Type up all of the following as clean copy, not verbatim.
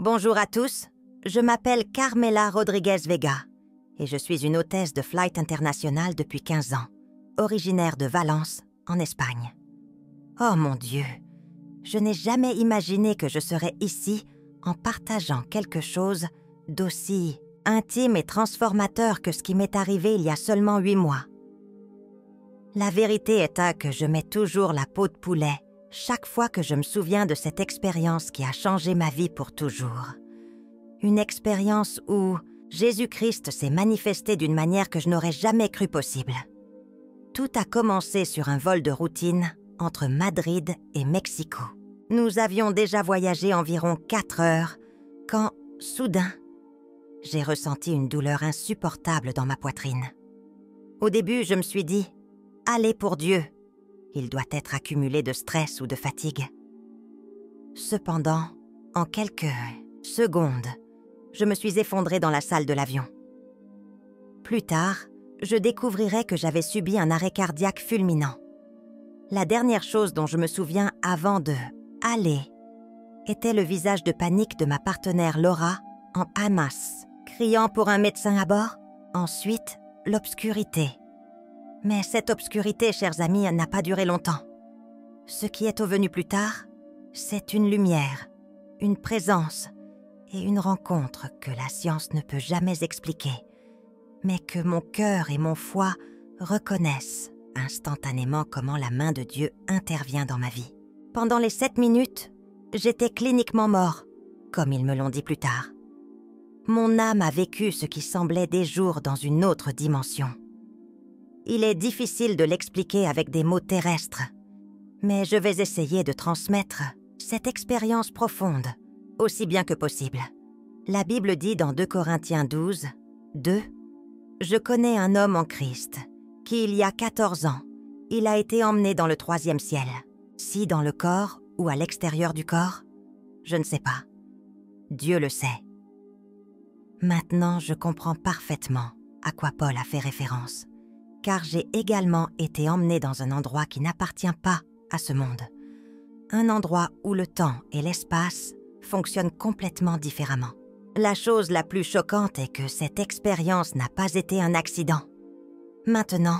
Bonjour à tous, je m'appelle Carmela Rodriguez Vega et je suis une hôtesse de Flight International depuis 15 ans, originaire de Valence, en Espagne. Oh mon Dieu, je n'ai jamais imaginé que je serais ici en partageant quelque chose d'aussi intime et transformateur que ce qui m'est arrivé il y a seulement 8 mois. La vérité est que je mets toujours la peau de poulet chaque fois que je me souviens de cette expérience qui a changé ma vie pour toujours. Une expérience où Jésus-Christ s'est manifesté d'une manière que je n'aurais jamais cru possible. Tout a commencé sur un vol de routine entre Madrid et Mexico. Nous avions déjà voyagé environ 4 heures quand, soudain, j'ai ressenti une douleur insupportable dans ma poitrine. Au début, je me suis dit « Allez pour Dieu !» Il doit être accumulé de stress ou de fatigue. Cependant, en quelques secondes, je me suis effondrée dans la salle de l'avion. Plus tard, je découvrirai que j'avais subi un arrêt cardiaque fulminant. La dernière chose dont je me souviens avant de « aller » était le visage de panique de ma partenaire Laura en hamas, criant pour un médecin à bord. Ensuite, l'obscurité. Mais cette obscurité, chers amis, n'a pas duré longtemps. Ce qui est venu plus tard, c'est une lumière, une présence et une rencontre que la science ne peut jamais expliquer, mais que mon cœur et mon foie reconnaissent instantanément comment la main de Dieu intervient dans ma vie. Pendant les 7 minutes, j'étais cliniquement mort, comme ils me l'ont dit plus tard. Mon âme a vécu ce qui semblait des jours dans une autre dimension. Il est difficile de l'expliquer avec des mots terrestres, mais je vais essayer de transmettre cette expérience profonde, aussi bien que possible. La Bible dit dans 2 Corinthiens 12, 2, « Je connais un homme en Christ, qui il y a 14 ans, il a été emmené dans le 3e ciel, si dans le corps ou à l'extérieur du corps, je ne sais pas. Dieu le sait. » Maintenant, je comprends parfaitement à quoi Paul a fait référence. Car j'ai également été emmenée dans un endroit qui n'appartient pas à ce monde. Un endroit où le temps et l'espace fonctionnent complètement différemment. La chose la plus choquante est que cette expérience n'a pas été un accident. Maintenant,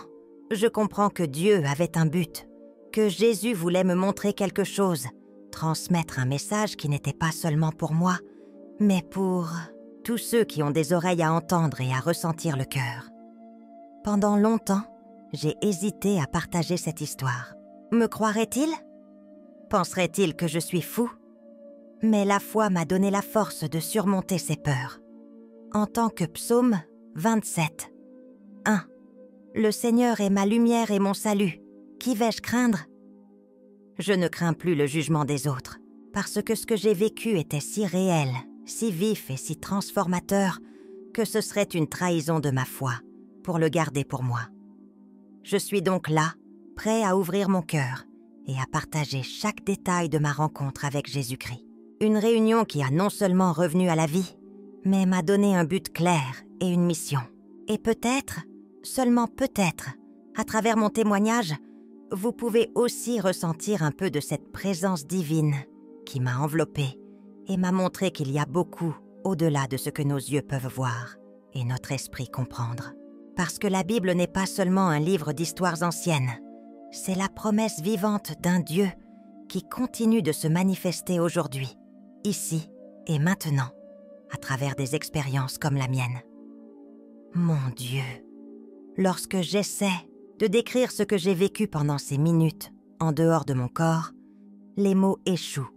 je comprends que Dieu avait un but, que Jésus voulait me montrer quelque chose, transmettre un message qui n'était pas seulement pour moi, mais pour tous ceux qui ont des oreilles à entendre et à ressentir le cœur. Pendant longtemps, j'ai hésité à partager cette histoire. Me croirait-il? Penserait-il que je suis fou? Mais la foi m'a donné la force de surmonter ces peurs. En tant que psaume 27, 1. Le Seigneur est ma lumière et mon salut. Qui vais-je craindre? Je ne crains plus le jugement des autres, parce que ce que j'ai vécu était si réel, si vif et si transformateur, que ce serait une trahison de ma foi pour le garder pour moi. Je suis donc là, prêt à ouvrir mon cœur et à partager chaque détail de ma rencontre avec Jésus-Christ. Une réunion qui a non seulement revenu à la vie, mais m'a donné un but clair et une mission. Et peut-être, seulement peut-être, à travers mon témoignage, vous pouvez aussi ressentir un peu de cette présence divine qui m'a enveloppée et m'a montré qu'il y a beaucoup au-delà de ce que nos yeux peuvent voir et notre esprit comprendre. Parce que la Bible n'est pas seulement un livre d'histoires anciennes, c'est la promesse vivante d'un Dieu qui continue de se manifester aujourd'hui, ici et maintenant, à travers des expériences comme la mienne. Mon Dieu, lorsque j'essaie de décrire ce que j'ai vécu pendant ces minutes en dehors de mon corps, les mots échouent.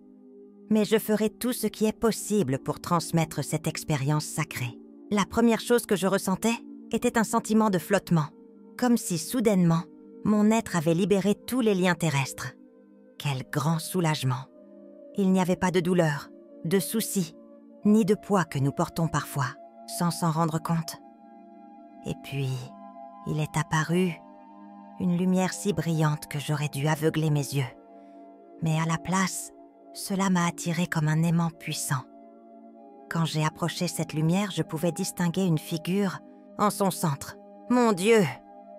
Mais je ferai tout ce qui est possible pour transmettre cette expérience sacrée. La première chose que je ressentais était un sentiment de flottement, comme si soudainement, mon être avait libéré tous les liens terrestres. Quel grand soulagement! Il n'y avait pas de douleur, de soucis, ni de poids que nous portons parfois, sans s'en rendre compte. Et puis, il est apparu une lumière si brillante que j'aurais dû aveugler mes yeux. Mais à la place, cela m'a attiré comme un aimant puissant. Quand j'ai approché cette lumière, je pouvais distinguer une figure en son centre. Mon Dieu!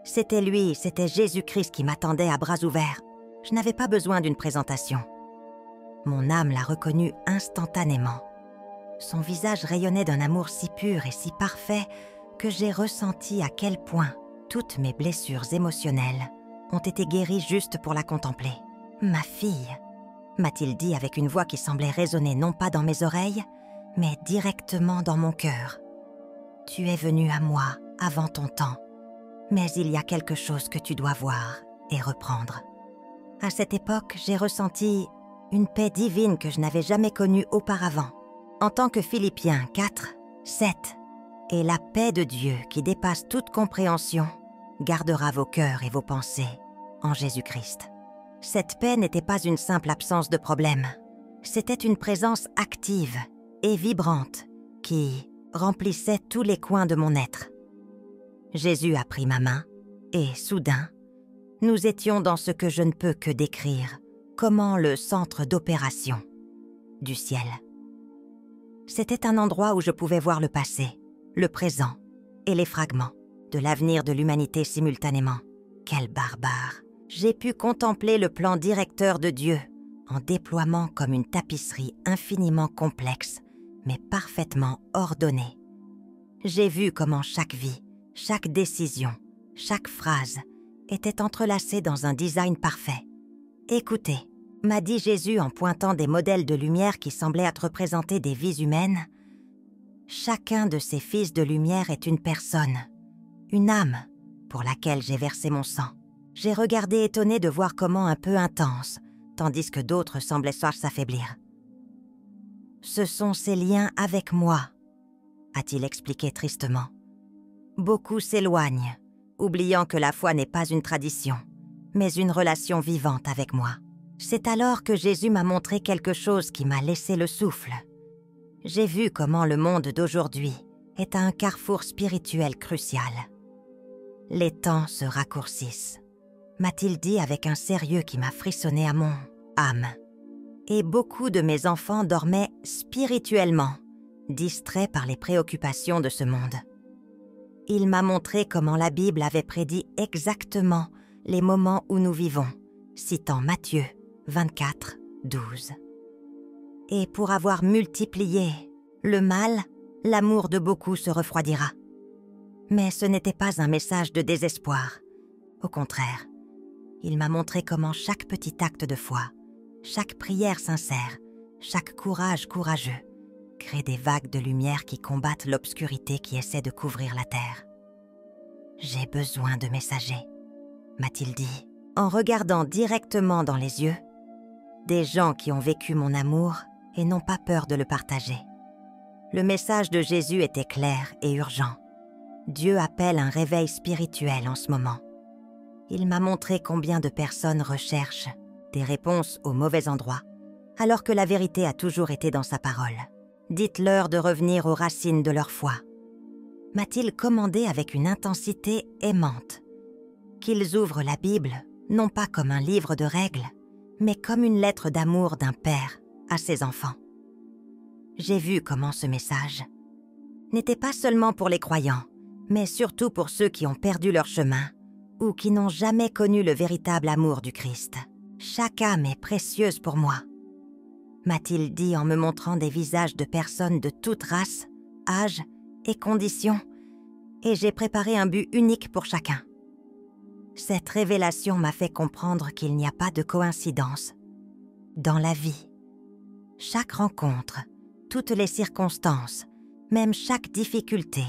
C'était lui, c'était Jésus-Christ qui m'attendait à bras ouverts. Je n'avais pas besoin d'une présentation. Mon âme l'a reconnu instantanément. Son visage rayonnait d'un amour si pur et si parfait que j'ai ressenti à quel point toutes mes blessures émotionnelles ont été guéries juste pour la contempler. « Ma fille », m'a-t-il dit avec une voix qui semblait résonner non pas dans mes oreilles, mais directement dans mon cœur. « Tu es venue à moi avant ton temps, mais il y a quelque chose que tu dois voir et reprendre. » À cette époque, j'ai ressenti une paix divine que je n'avais jamais connue auparavant. En tant que Philippiens 4, 7, « Et la paix de Dieu qui dépasse toute compréhension gardera vos cœurs et vos pensées en Jésus-Christ. » Cette paix n'était pas une simple absence de problème. C'était une présence active et vibrante qui remplissait tous les coins de mon être. Jésus a pris ma main et, soudain, nous étions dans ce que je ne peux que décrire, comment le centre d'opération du ciel. C'était un endroit où je pouvais voir le passé, le présent et les fragments de l'avenir de l'humanité simultanément. Quel barbare! J'ai pu contempler le plan directeur de Dieu en déploiement comme une tapisserie infiniment complexe, mais parfaitement ordonnée. J'ai vu comment chaque vie, chaque décision, chaque phrase était entrelacée dans un design parfait. « Écoutez », m'a dit Jésus en pointant des modèles de lumière qui semblaient être représentés des vies humaines. « Chacun de ces fils de lumière est une personne, une âme pour laquelle j'ai versé mon sang. » J'ai regardé étonné de voir comment un peu intense, tandis que d'autres semblaient s'affaiblir. « Ce sont ces liens avec moi », a-t-il expliqué tristement. « Beaucoup s'éloignent, oubliant que la foi n'est pas une tradition, mais une relation vivante avec moi. » C'est alors que Jésus m'a montré quelque chose qui m'a laissé le souffle. J'ai vu comment le monde d'aujourd'hui est à un carrefour spirituel crucial. Les temps se raccourcissent, m'a-t-il dit avec un sérieux qui m'a frissonné à mon âme. Et beaucoup de mes enfants dormaient spirituellement, distraits par les préoccupations de ce monde. Il m'a montré comment la Bible avait prédit exactement les moments où nous vivons, citant Matthieu 24, 12. Et pour avoir multiplié le mal, l'amour de beaucoup se refroidira. Mais ce n'était pas un message de désespoir. Au contraire, il m'a montré comment chaque petit acte de foi, chaque prière sincère, chaque courage courageux crée des vagues de lumière qui combattent l'obscurité qui essaie de couvrir la terre. « J'ai besoin de messagers », m'a-t-il dit, en regardant directement dans les yeux, des gens qui ont vécu mon amour et n'ont pas peur de le partager. Le message de Jésus était clair et urgent. Dieu appelle un réveil spirituel en ce moment. Il m'a montré combien de personnes recherchent des réponses au mauvais endroit, alors que la vérité a toujours été dans sa parole. Dites-leur de revenir aux racines de leur foi. M'a-t-il commandé avec une intensité aimante qu'ils ouvrent la Bible, non pas comme un livre de règles, mais comme une lettre d'amour d'un père à ses enfants. J'ai vu comment ce message n'était pas seulement pour les croyants, mais surtout pour ceux qui ont perdu leur chemin ou qui n'ont jamais connu le véritable amour du Christ. Chaque âme est précieuse pour moi, m'a-t-il dit en me montrant des visages de personnes de toute race, âge et condition, et j'ai préparé un but unique pour chacun. Cette révélation m'a fait comprendre qu'il n'y a pas de coïncidence dans la vie. Chaque rencontre, toutes les circonstances, même chaque difficulté,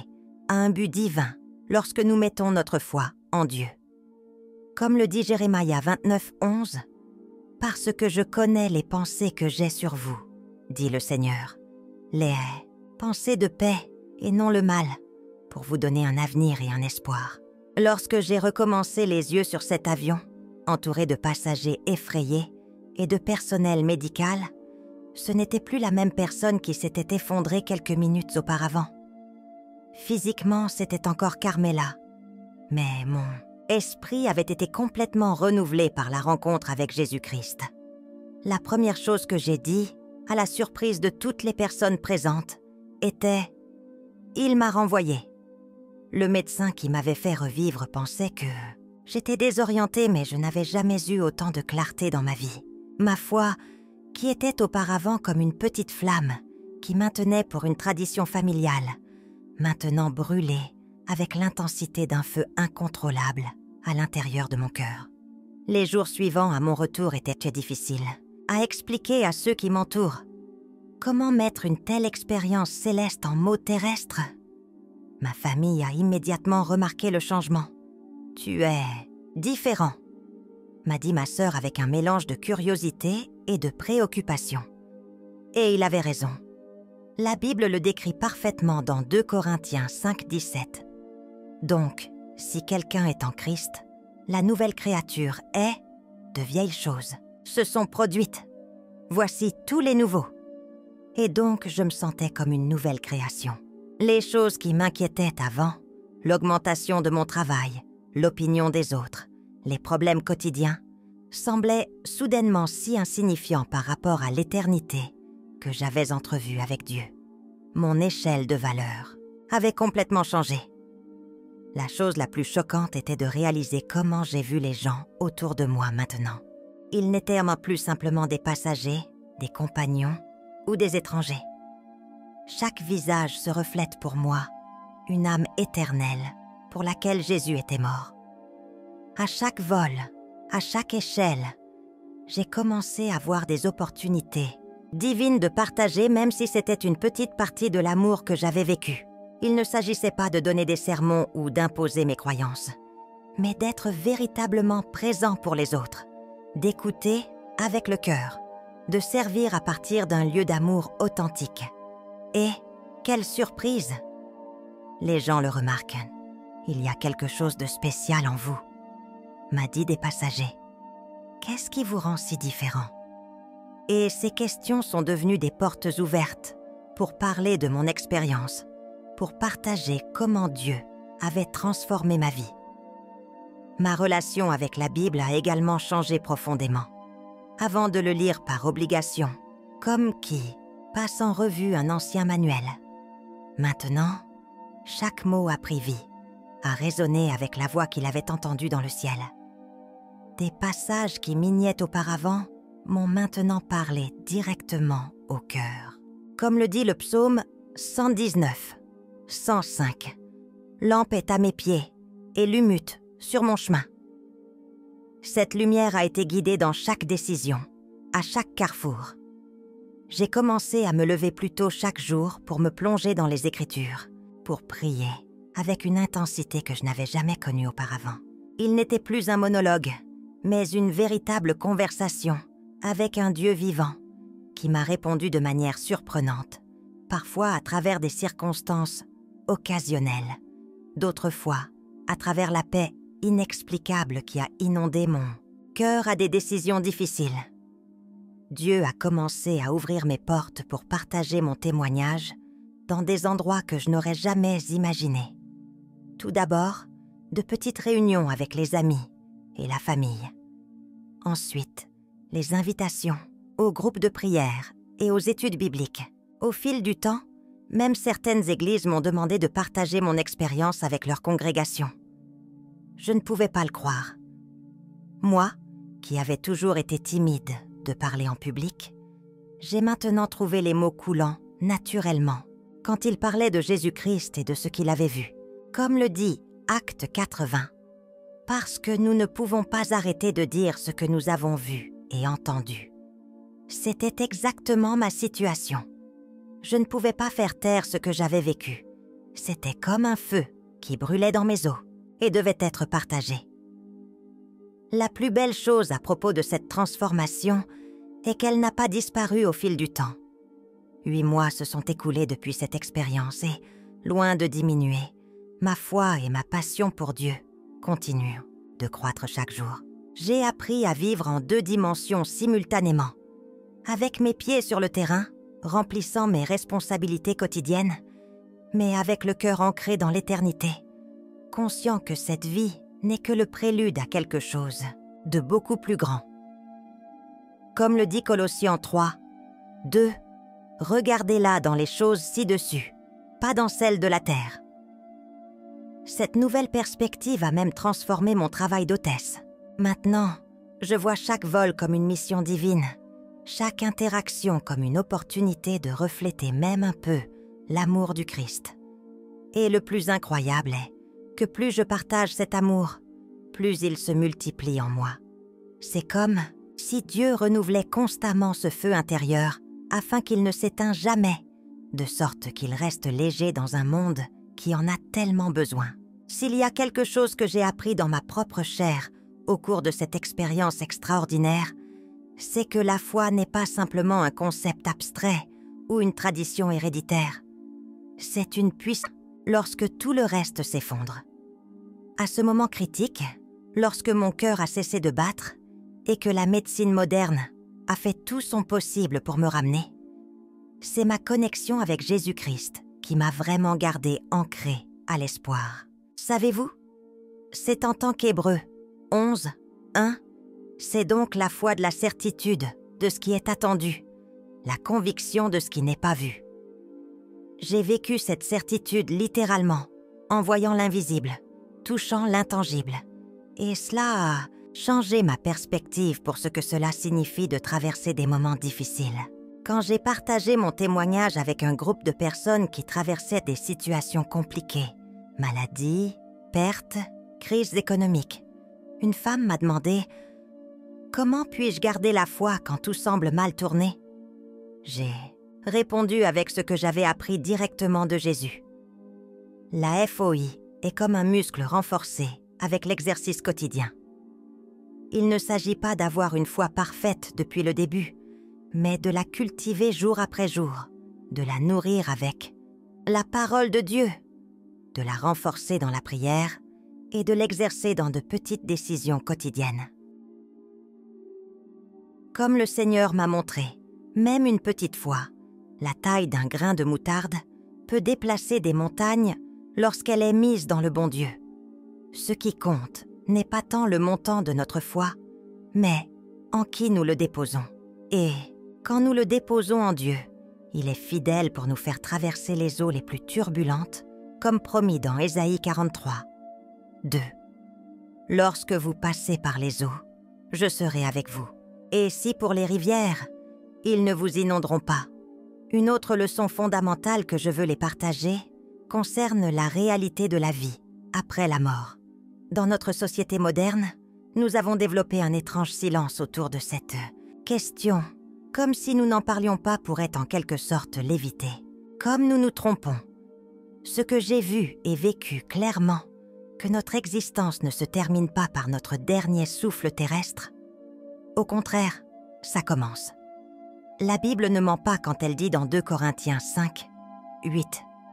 a un but divin lorsque nous mettons notre foi en Dieu. Comme le dit Jérémie 29, 11, « Parce que je connais les pensées que j'ai sur vous, dit le Seigneur, les pensées de paix et non le mal, pour vous donner un avenir et un espoir. » Lorsque j'ai recommencé les yeux sur cet avion, entouré de passagers effrayés et de personnel médical, ce n'était plus la même personne qui s'était effondrée quelques minutes auparavant. Physiquement, c'était encore Carmela, mais mon esprit avait été complètement renouvelé par la rencontre avec Jésus-Christ. La première chose que j'ai dit, à la surprise de toutes les personnes présentes, était « Il m'a renvoyé ». Le médecin qui m'avait fait revivre pensait que j'étais désorientée, mais je n'avais jamais eu autant de clarté dans ma vie. Ma foi, qui était auparavant comme une petite flamme qui maintenait pour une tradition familiale, maintenant brûlait avec l'intensité d'un feu incontrôlable à l'intérieur de mon cœur. Les jours suivants à mon retour étaient difficiles à expliquer à ceux qui m'entourent. Comment mettre une telle expérience céleste en mots terrestres? Ma famille a immédiatement remarqué le changement. « Tu es différent », m'a dit ma sœur avec un mélange de curiosité et de préoccupation. Et il avait raison. La Bible le décrit parfaitement dans 2 Corinthiens 5,17. Donc, si quelqu'un est en Christ, la nouvelle créature est de vieilles choses. Se sont produites. Voici tous les nouveaux. Et donc, je me sentais comme une nouvelle création. Les choses qui m'inquiétaient avant, l'augmentation de mon travail, l'opinion des autres, les problèmes quotidiens, semblaient soudainement si insignifiants par rapport à l'éternité que j'avais entrevue avec Dieu. Mon échelle de valeur avait complètement changé. La chose la plus choquante était de réaliser comment j'ai vu les gens autour de moi maintenant. Ils n'étaient plus simplement des passagers, des compagnons ou des étrangers. Chaque visage se reflète pour moi une âme éternelle pour laquelle Jésus était mort. À chaque vol, à chaque échelle, j'ai commencé à voir des opportunités divines de partager même si c'était une petite partie de l'amour que j'avais vécu. Il ne s'agissait pas de donner des sermons ou d'imposer mes croyances, mais d'être véritablement présent pour les autres, d'écouter avec le cœur, de servir à partir d'un lieu d'amour authentique. Et, quelle surprise! Les gens le remarquent. Il y a quelque chose de spécial en vous, m'a dit des passagers. Qu'est-ce qui vous rend si différent? Et ces questions sont devenues des portes ouvertes pour parler de mon expérience, pour partager comment Dieu avait transformé ma vie. Ma relation avec la Bible a également changé profondément. Avant de le lire par obligation, comme qui passe en revue un ancien manuel. Maintenant, chaque mot a pris vie, a résonné avec la voix qu'il avait entendue dans le ciel. Des passages qui m'ignaient auparavant m'ont maintenant parlé directement au cœur. Comme le dit le psaume 119, 105. Lampe est à mes pieds et lumute sur mon chemin. Cette lumière a été guidée dans chaque décision, à chaque carrefour. J'ai commencé à me lever plus tôt chaque jour pour me plonger dans les Écritures, pour prier avec une intensité que je n'avais jamais connue auparavant. Il n'était plus un monologue, mais une véritable conversation avec un Dieu vivant qui m'a répondu de manière surprenante, parfois à travers des circonstances occasionnelles, d'autres fois à travers la paix inexplicable qui a inondé mon cœur à des décisions difficiles. Dieu a commencé à ouvrir mes portes pour partager mon témoignage dans des endroits que je n'aurais jamais imaginés. Tout d'abord, de petites réunions avec les amis et la famille. Ensuite, les invitations aux groupes de prière et aux études bibliques. Au fil du temps, même certaines églises m'ont demandé de partager mon expérience avec leur congrégation. Je ne pouvais pas le croire. Moi, qui avais toujours été timide de parler en public, j'ai maintenant trouvé les mots coulants naturellement quand il parlait de Jésus-Christ et de ce qu'il avait vu. Comme le dit Acte 80, parce que nous ne pouvons pas arrêter de dire ce que nous avons vu et entendu. C'était exactement ma situation. Je ne pouvais pas faire taire ce que j'avais vécu. C'était comme un feu qui brûlait dans mes os et devait être partagé. La plus belle chose à propos de cette transformation est qu'elle n'a pas disparu au fil du temps. 8 mois se sont écoulés depuis cette expérience et, loin de diminuer, ma foi et ma passion pour Dieu continuent de croître chaque jour. J'ai appris à vivre en 2 dimensions simultanément, avec mes pieds sur le terrain, remplissant mes responsabilités quotidiennes, mais avec le cœur ancré dans l'éternité, conscient que cette vie n'est que le prélude à quelque chose de beaucoup plus grand. Comme le dit Colossiens 3, 2, « Regardez-la dans les choses ci-dessus, pas dans celles de la terre. » Cette nouvelle perspective a même transformé mon travail d'hôtesse. Maintenant, je vois chaque vol comme une mission divine. chaque interaction comme une opportunité de refléter même un peu l'amour du Christ. Et le plus incroyable est que plus je partage cet amour, plus il se multiplie en moi. C'est comme si Dieu renouvelait constamment ce feu intérieur afin qu'il ne s'éteint jamais, de sorte qu'il reste léger dans un monde qui en a tellement besoin. S'il y a quelque chose que j'ai appris dans ma propre chair au cours de cette expérience extraordinaire, c'est que la foi n'est pas simplement un concept abstrait ou une tradition héréditaire. C'est une puissance lorsque tout le reste s'effondre. À ce moment critique, lorsque mon cœur a cessé de battre et que la médecine moderne a fait tout son possible pour me ramener, c'est ma connexion avec Jésus-Christ qui m'a vraiment gardé ancré à l'espoir. Savez-vous, c'est en tant qu'Hébreux 11, 1, c'est donc la foi de la certitude de ce qui est attendu, la conviction de ce qui n'est pas vu. J'ai vécu cette certitude littéralement, en voyant l'invisible, touchant l'intangible. Et cela a changé ma perspective pour ce que cela signifie de traverser des moments difficiles. Quand j'ai partagé mon témoignage avec un groupe de personnes qui traversaient des situations compliquées, maladie, perte, crise économique, une femme m'a demandé « Comment puis-je garder la foi quand tout semble mal tourner ?» J'ai répondu avec ce que j'avais appris directement de Jésus. La FOI est comme un muscle renforcé avec l'exercice quotidien. Il ne s'agit pas d'avoir une foi parfaite depuis le début, mais de la cultiver jour après jour, de la nourrir avec la parole de Dieu, de la renforcer dans la prière et de l'exercer dans de petites décisions quotidiennes. Comme le Seigneur m'a montré, même une petite foi, la taille d'un grain de moutarde, peut déplacer des montagnes lorsqu'elle est mise dans le bon Dieu. Ce qui compte n'est pas tant le montant de notre foi, mais en qui nous le déposons. Et quand nous le déposons en Dieu, il est fidèle pour nous faire traverser les eaux les plus turbulentes, comme promis dans Ésaïe 43. 2. Lorsque vous passez par les eaux, je serai avec vous. Et si pour les rivières, ils ne vous inonderont pas. Une autre leçon fondamentale que je veux les partager concerne la réalité de la vie après la mort. Dans notre société moderne, nous avons développé un étrange silence autour de cette question, comme si nous n'en parlions pas pourrait en quelque sorte l'éviter. Comme nous nous trompons. Ce que j'ai vu et vécu clairement, que notre existence ne se termine pas par notre dernier souffle terrestre. Au contraire, ça commence. La Bible ne ment pas quand elle dit dans 2 Corinthiens 5, 8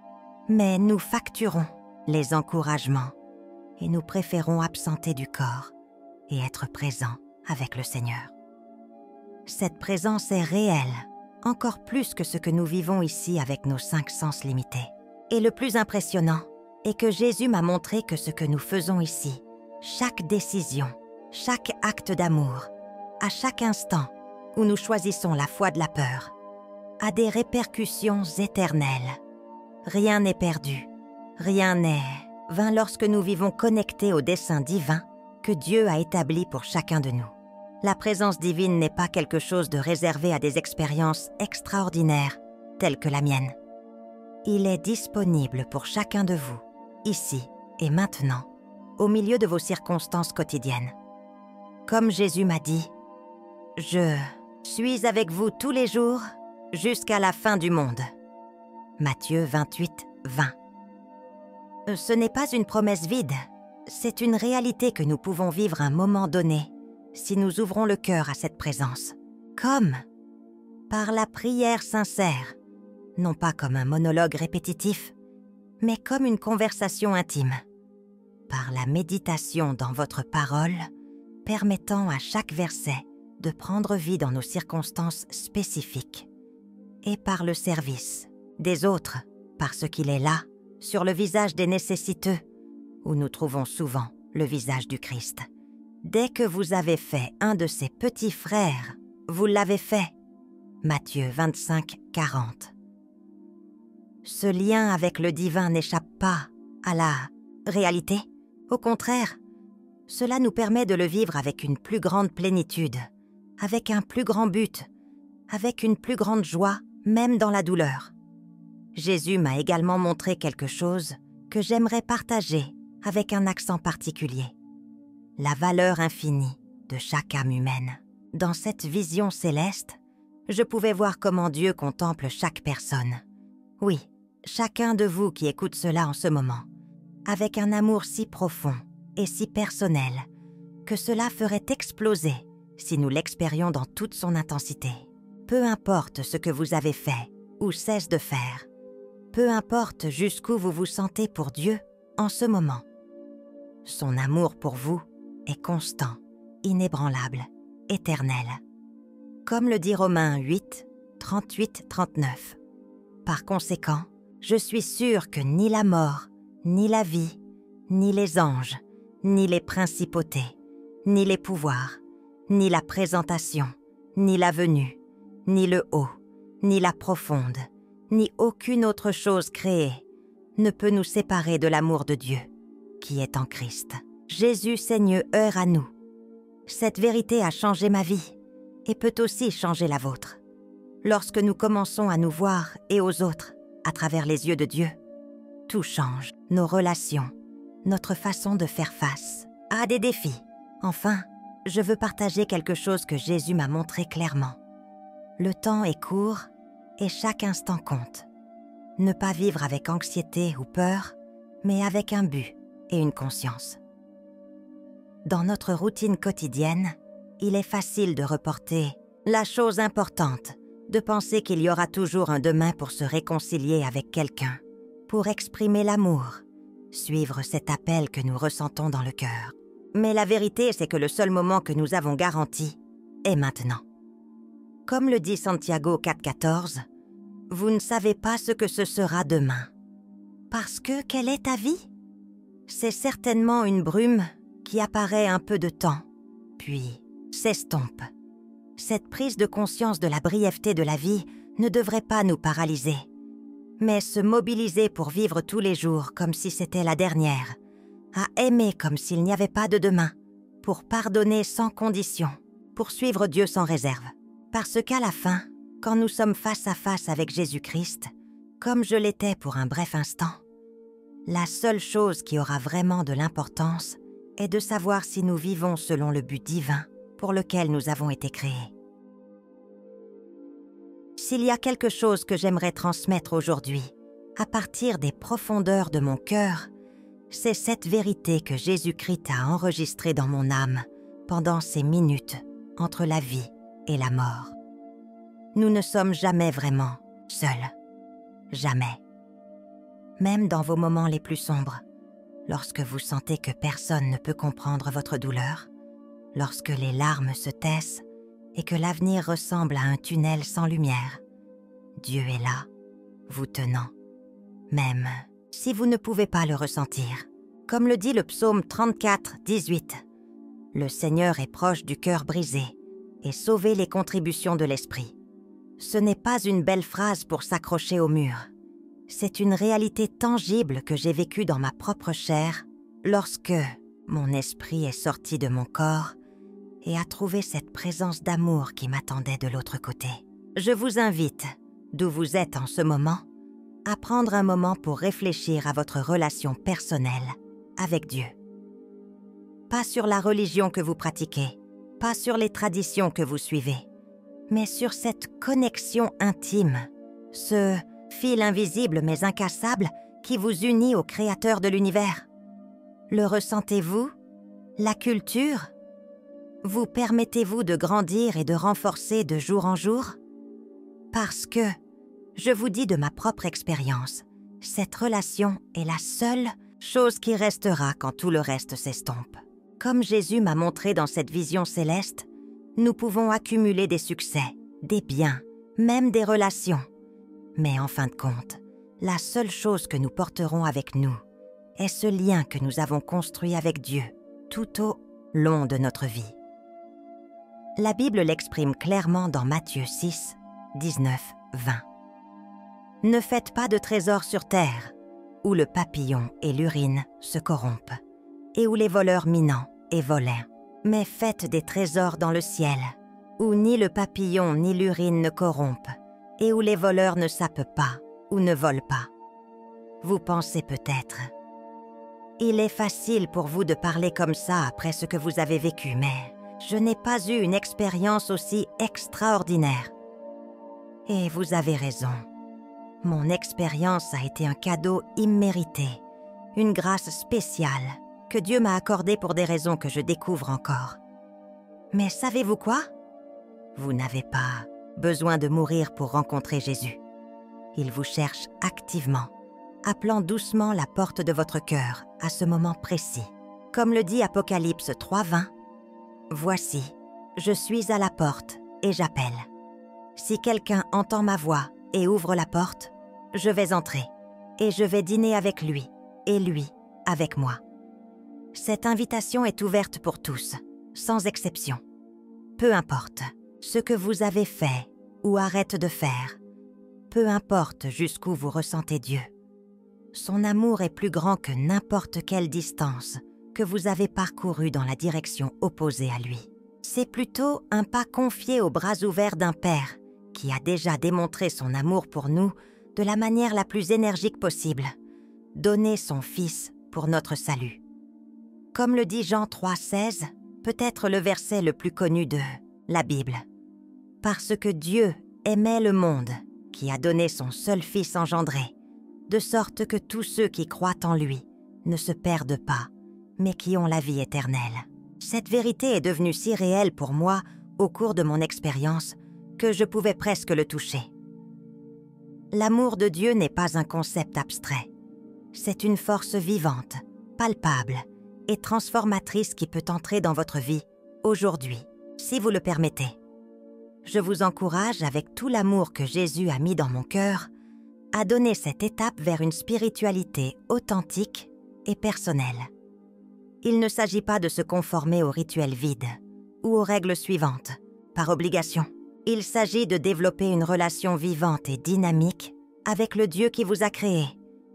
« Mais nous facturons les encouragements et nous préférons absenter du corps et être présents avec le Seigneur. » Cette présence est réelle, encore plus que ce que nous vivons ici avec nos 5 sens limités. Et le plus impressionnant est que Jésus m'a montré que ce que nous faisons ici, chaque décision, chaque acte d'amour, à chaque instant où nous choisissons la foi de la peur, a des répercussions éternelles. Rien n'est perdu, rien n'est vain lorsque nous vivons connectés au dessein divin que Dieu a établi pour chacun de nous. La présence divine n'est pas quelque chose de réservé à des expériences extraordinaires telles que la mienne. Il est disponible pour chacun de vous, ici et maintenant, au milieu de vos circonstances quotidiennes. Comme Jésus m'a dit, « Je suis avec vous tous les jours jusqu'à la fin du monde. » Matthieu 28, 20. Ce n'est pas une promesse vide, c'est une réalité que nous pouvons vivre à un moment donné si nous ouvrons le cœur à cette présence. Comme par la prière sincère, non pas comme un monologue répétitif, mais comme une conversation intime. Par la méditation dans votre parole, permettant à chaque verset de prendre vie dans nos circonstances spécifiques. Et par le service des autres, parce qu'il est là, sur le visage des nécessiteux, où nous trouvons souvent le visage du Christ. Dès que vous avez fait un de ses petits frères, vous l'avez fait. Matthieu 25, 40. Ce lien avec le divin n'échappe pas à la réalité. Au contraire, cela nous permet de le vivre avec une plus grande plénitude, avec un plus grand but, avec une plus grande joie, même dans la douleur. Jésus m'a également montré quelque chose que j'aimerais partager avec un accent particulier. La valeur infinie de chaque âme humaine. Dans cette vision céleste, je pouvais voir comment Dieu contemple chaque personne. Oui, chacun de vous qui écoute cela en ce moment, avec un amour si profond et si personnel que cela ferait exploser si nous l'expérions dans toute son intensité. Peu importe ce que vous avez fait ou cesse de faire, peu importe jusqu'où vous vous sentez pour Dieu en ce moment. Son amour pour vous est constant, inébranlable, éternel. Comme le dit Romains 8, 38-39. Par conséquent, je suis sûr que ni la mort, ni la vie, ni les anges, ni les principautés, ni les pouvoirs, ni la présentation, ni la venue, ni le haut, ni la profonde, ni aucune autre chose créée ne peut nous séparer de l'amour de Dieu, qui est en Christ. Jésus Seigneur heure à nous. Cette vérité a changé ma vie et peut aussi changer la vôtre. Lorsque nous commençons à nous voir et aux autres à travers les yeux de Dieu, tout change, nos relations, notre façon de faire face à des défis. Enfin, je veux partager quelque chose que Jésus m'a montré clairement. Le temps est court et chaque instant compte. Ne pas vivre avec anxiété ou peur, mais avec un but et une conscience. Dans notre routine quotidienne, il est facile de reporter la chose importante, de penser qu'il y aura toujours un demain pour se réconcilier avec quelqu'un, pour exprimer l'amour, suivre cet appel que nous ressentons dans le cœur. Mais la vérité, c'est que le seul moment que nous avons garanti est maintenant. Comme le dit Santiago 4,14, « Vous ne savez pas ce que ce sera demain. » Parce que quelle est ta vie? C'est certainement une brume qui apparaît un peu de temps, puis s'estompe. Cette prise de conscience de la brièveté de la vie ne devrait pas nous paralyser, mais se mobiliser pour vivre tous les jours comme si c'était la dernière, à aimer comme s'il n'y avait pas de demain, pour pardonner sans condition, pour suivre Dieu sans réserve. Parce qu'à la fin, quand nous sommes face à face avec Jésus-Christ, comme je l'étais pour un bref instant, la seule chose qui aura vraiment de l'importance est de savoir si nous vivons selon le but divin pour lequel nous avons été créés. S'il y a quelque chose que j'aimerais transmettre aujourd'hui, à partir des profondeurs de mon cœur, c'est cette vérité que Jésus-Christ a enregistrée dans mon âme pendant ces minutes entre la vie et la mort. Nous ne sommes jamais vraiment seuls. Jamais. Même dans vos moments les plus sombres, lorsque vous sentez que personne ne peut comprendre votre douleur, lorsque les larmes se taissent et que l'avenir ressemble à un tunnel sans lumière, Dieu est là, vous tenant, même si vous ne pouvez pas le ressentir. Comme le dit le psaume 34, 18, « Le Seigneur est proche du cœur brisé et sauver les contributions de l'esprit. » Ce n'est pas une belle phrase pour s'accrocher au mur. C'est une réalité tangible que j'ai vécue dans ma propre chair lorsque mon esprit est sorti de mon corps et a trouvé cette présence d'amour qui m'attendait de l'autre côté. Je vous invite, d'où vous êtes en ce moment, à prendre un moment pour réfléchir à votre relation personnelle avec Dieu. Pas sur la religion que vous pratiquez, pas sur les traditions que vous suivez, mais sur cette connexion intime, ce fil invisible mais incassable qui vous unit au Créateur de l'univers. Le ressentez-vous? La culture? Vous permettez-vous de grandir et de renforcer de jour en jour? Parce que, je vous dis de ma propre expérience, cette relation est la seule chose qui restera quand tout le reste s'estompe. Comme Jésus m'a montré dans cette vision céleste, nous pouvons accumuler des succès, des biens, même des relations. Mais en fin de compte, la seule chose que nous porterons avec nous est ce lien que nous avons construit avec Dieu tout au long de notre vie. La Bible l'exprime clairement dans Matthieu 6, 19, 20. « Ne faites pas de trésors sur terre, où le papillon et l'urine se corrompent, et où les voleurs minants et volent, mais faites des trésors dans le ciel, où ni le papillon ni l'urine ne corrompent, et où les voleurs ne sapent pas ou ne volent pas. Vous pensez peut-être: il est facile pour vous de parler comme ça après ce que vous avez vécu, mais je n'ai pas eu une expérience aussi extraordinaire. Et vous avez raison. Mon expérience a été un cadeau immérité, une grâce spéciale que Dieu m'a accordée pour des raisons que je découvre encore. Mais savez-vous quoi? Vous n'avez pas besoin de mourir pour rencontrer Jésus. Il vous cherche activement, appelant doucement la porte de votre cœur à ce moment précis. Comme le dit Apocalypse 3:20, « Voici, je suis à la porte et j'appelle. Si quelqu'un entend ma voix et ouvre la porte, je vais entrer et je vais dîner avec lui et lui avec moi. » Cette invitation est ouverte pour tous, sans exception. Peu importe ce que vous avez fait ou arrête de faire, peu importe jusqu'où vous ressentez Dieu. Son amour est plus grand que n'importe quelle distance que vous avez parcourue dans la direction opposée à lui. C'est plutôt un pas confié aux bras ouverts d'un Père qui a déjà démontré son amour pour nous de la manière la plus énergique possible, donner son Fils pour notre salut. Comme le dit Jean 3,16, peut-être le verset le plus connu de la Bible. « Parce que Dieu aimait le monde, qui a donné son seul Fils engendré, de sorte que tous ceux qui croient en lui ne se perdent pas, mais qui ont la vie éternelle. » Cette vérité est devenue si réelle pour moi au cours de mon expérience que je pouvais presque le toucher. L'amour de Dieu n'est pas un concept abstrait. C'est une force vivante, palpable et transformatrice qui peut entrer dans votre vie aujourd'hui, si vous le permettez. Je vous encourage, avec tout l'amour que Jésus a mis dans mon cœur, à donner cette étape vers une spiritualité authentique et personnelle. Il ne s'agit pas de se conformer aux rituels vides ou aux règles suivantes, par obligation. Il s'agit de développer une relation vivante et dynamique avec le Dieu qui vous a créé,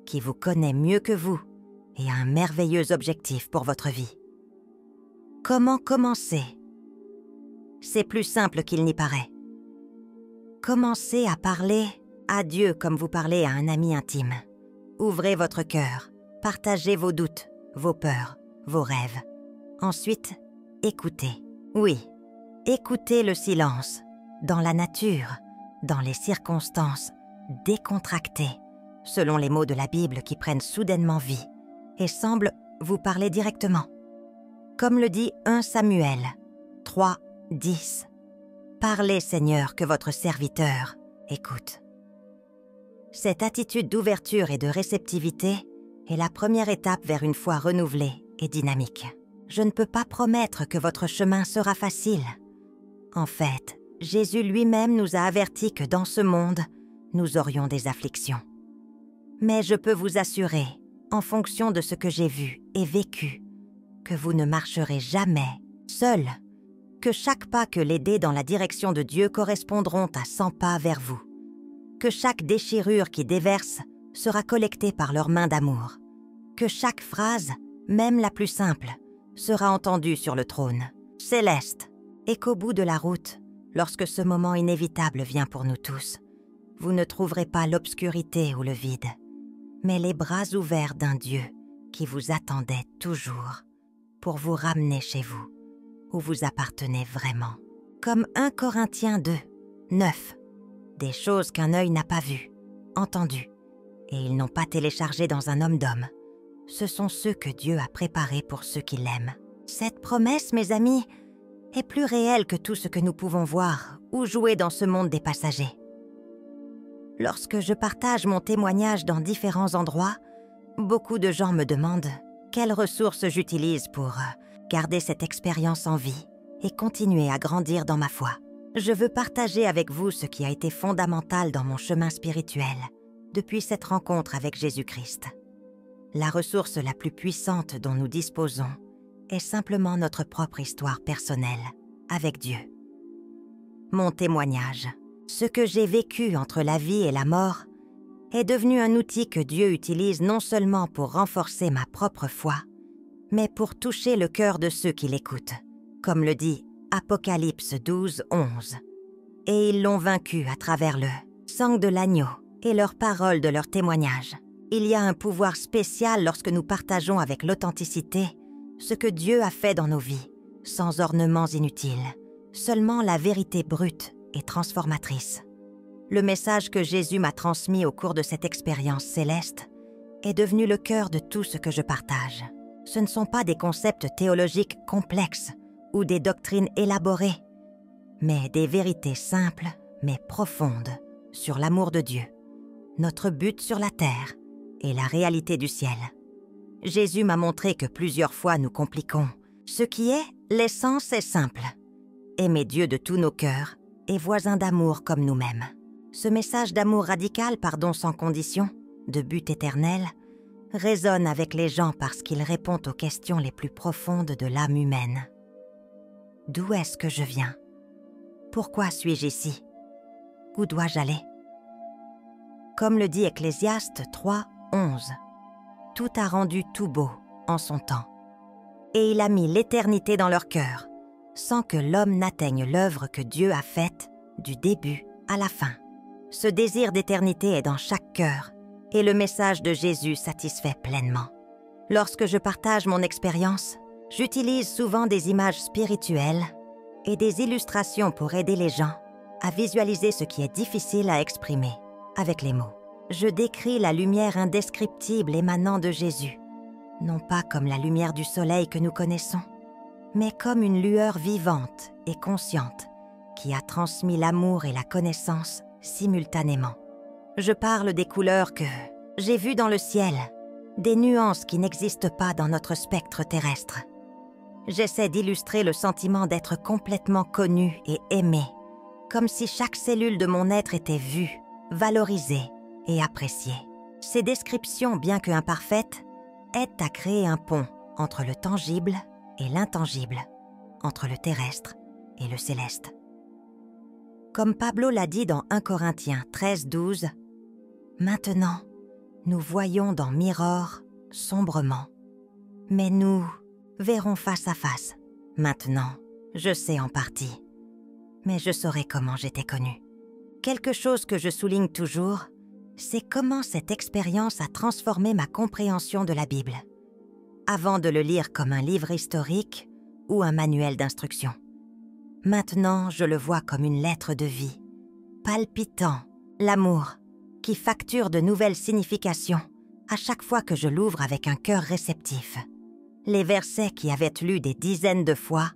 qui vous connaît mieux que vous et a un merveilleux objectif pour votre vie. Comment commencer? C'est plus simple qu'il n'y paraît. Commencez à parler à Dieu comme vous parlez à un ami intime. Ouvrez votre cœur, partagez vos doutes, vos peurs, vos rêves. Ensuite, écoutez. Oui, écoutez le silence, dans la nature, dans les circonstances, décontractées, selon les mots de la Bible qui prennent soudainement vie et semblent vous parler directement. Comme le dit 1 Samuel 3:10. Parlez, Seigneur, que votre serviteur écoute. Cette attitude d'ouverture et de réceptivité est la première étape vers une foi renouvelée et dynamique. Je ne peux pas promettre que votre chemin sera facile. En fait, Jésus lui-même nous a avertis que dans ce monde, nous aurions des afflictions. Mais je peux vous assurer, en fonction de ce que j'ai vu et vécu, que vous ne marcherez jamais seul, que chaque pas que l'aidez dans la direction de Dieu correspondront à 100 pas vers vous, que chaque déchirure qui déverse sera collectée par leurs mains d'amour, que chaque phrase, même la plus simple, sera entendue sur le trône céleste, et qu'au bout de la route, lorsque ce moment inévitable vient pour nous tous, vous ne trouverez pas l'obscurité ou le vide, mais les bras ouverts d'un Dieu qui vous attendait toujours pour vous ramener chez vous, où vous appartenez vraiment. Comme 1 Corinthiens 2:9, des choses qu'un œil n'a pas vues, entendues, et ils n'ont pas téléchargées dans un homme d'homme. Ce sont ceux que Dieu a préparés pour ceux qui l'aiment. Cette promesse, mes amis, est plus réelle que tout ce que nous pouvons voir ou jouer dans ce monde des passagers. Lorsque je partage mon témoignage dans différents endroits, beaucoup de gens me demandent quelles ressources j'utilise pour garder cette expérience en vie et continuer à grandir dans ma foi. Je veux partager avec vous ce qui a été fondamental dans mon chemin spirituel depuis cette rencontre avec Jésus-Christ. La ressource la plus puissante dont nous disposons est simplement notre propre histoire personnelle avec Dieu. Mon témoignage, ce que j'ai vécu entre la vie et la mort, est devenu un outil que Dieu utilise non seulement pour renforcer ma propre foi, mais pour toucher le cœur de ceux qui l'écoutent, comme le dit Apocalypse 12, 11. Et ils l'ont vaincu à travers le sang de l'agneau et leurs paroles de leur témoignage. Il y a un pouvoir spécial lorsque nous partageons avec l'authenticité ce que Dieu a fait dans nos vies, sans ornements inutiles, seulement la vérité brute et transformatrice. Le message que Jésus m'a transmis au cours de cette expérience céleste est devenu le cœur de tout ce que je partage. Ce ne sont pas des concepts théologiques complexes ou des doctrines élaborées, mais des vérités simples mais profondes sur l'amour de Dieu, notre but sur la terre et la réalité du ciel. Jésus m'a montré que plusieurs fois nous compliquons. Ce qui est, l'essence est simple. Aimer Dieu de tous nos cœurs et voisins d'amour comme nous-mêmes. Ce message d'amour radical, pardon sans condition, de but éternel, résonne avec les gens parce qu'il répond aux questions les plus profondes de l'âme humaine. D'où est-ce que je viens? Pourquoi suis-je ici? Où dois-je aller? Comme le dit Ecclésiaste 3, 11, tout a rendu tout beau en son temps. Et il a mis l'éternité dans leur cœur, sans que l'homme n'atteigne l'œuvre que Dieu a faite du début à la fin. Ce désir d'éternité est dans chaque cœur, et le message de Jésus satisfait pleinement. Lorsque je partage mon expérience, j'utilise souvent des images spirituelles et des illustrations pour aider les gens à visualiser ce qui est difficile à exprimer avec les mots. Je décris la lumière indescriptible émanant de Jésus, non pas comme la lumière du soleil que nous connaissons, mais comme une lueur vivante et consciente qui a transmis l'amour et la connaissance simultanément. Je parle des couleurs que j'ai vues dans le ciel, des nuances qui n'existent pas dans notre spectre terrestre. J'essaie d'illustrer le sentiment d'être complètement connu et aimé, comme si chaque cellule de mon être était vue, valorisée et appréciée. Ces descriptions, bien que imparfaites, aident à créer un pont entre le tangible et l'intangible, entre le terrestre et le céleste. Comme Pablo l'a dit dans 1 Corinthiens 13, 12, « Maintenant, nous voyons dans miroir sombrement, mais nous verrons face à face. Maintenant, je sais en partie, mais je saurai comment j'étais connu. » Quelque chose que je souligne toujours, c'est comment cette expérience a transformé ma compréhension de la Bible, avant de le lire comme un livre historique ou un manuel d'instruction. Maintenant, je le vois comme une lettre de vie, palpitant, l'amour, qui facture de nouvelles significations à chaque fois que je l'ouvre avec un cœur réceptif. Les versets qui avaient lu des dizaines de fois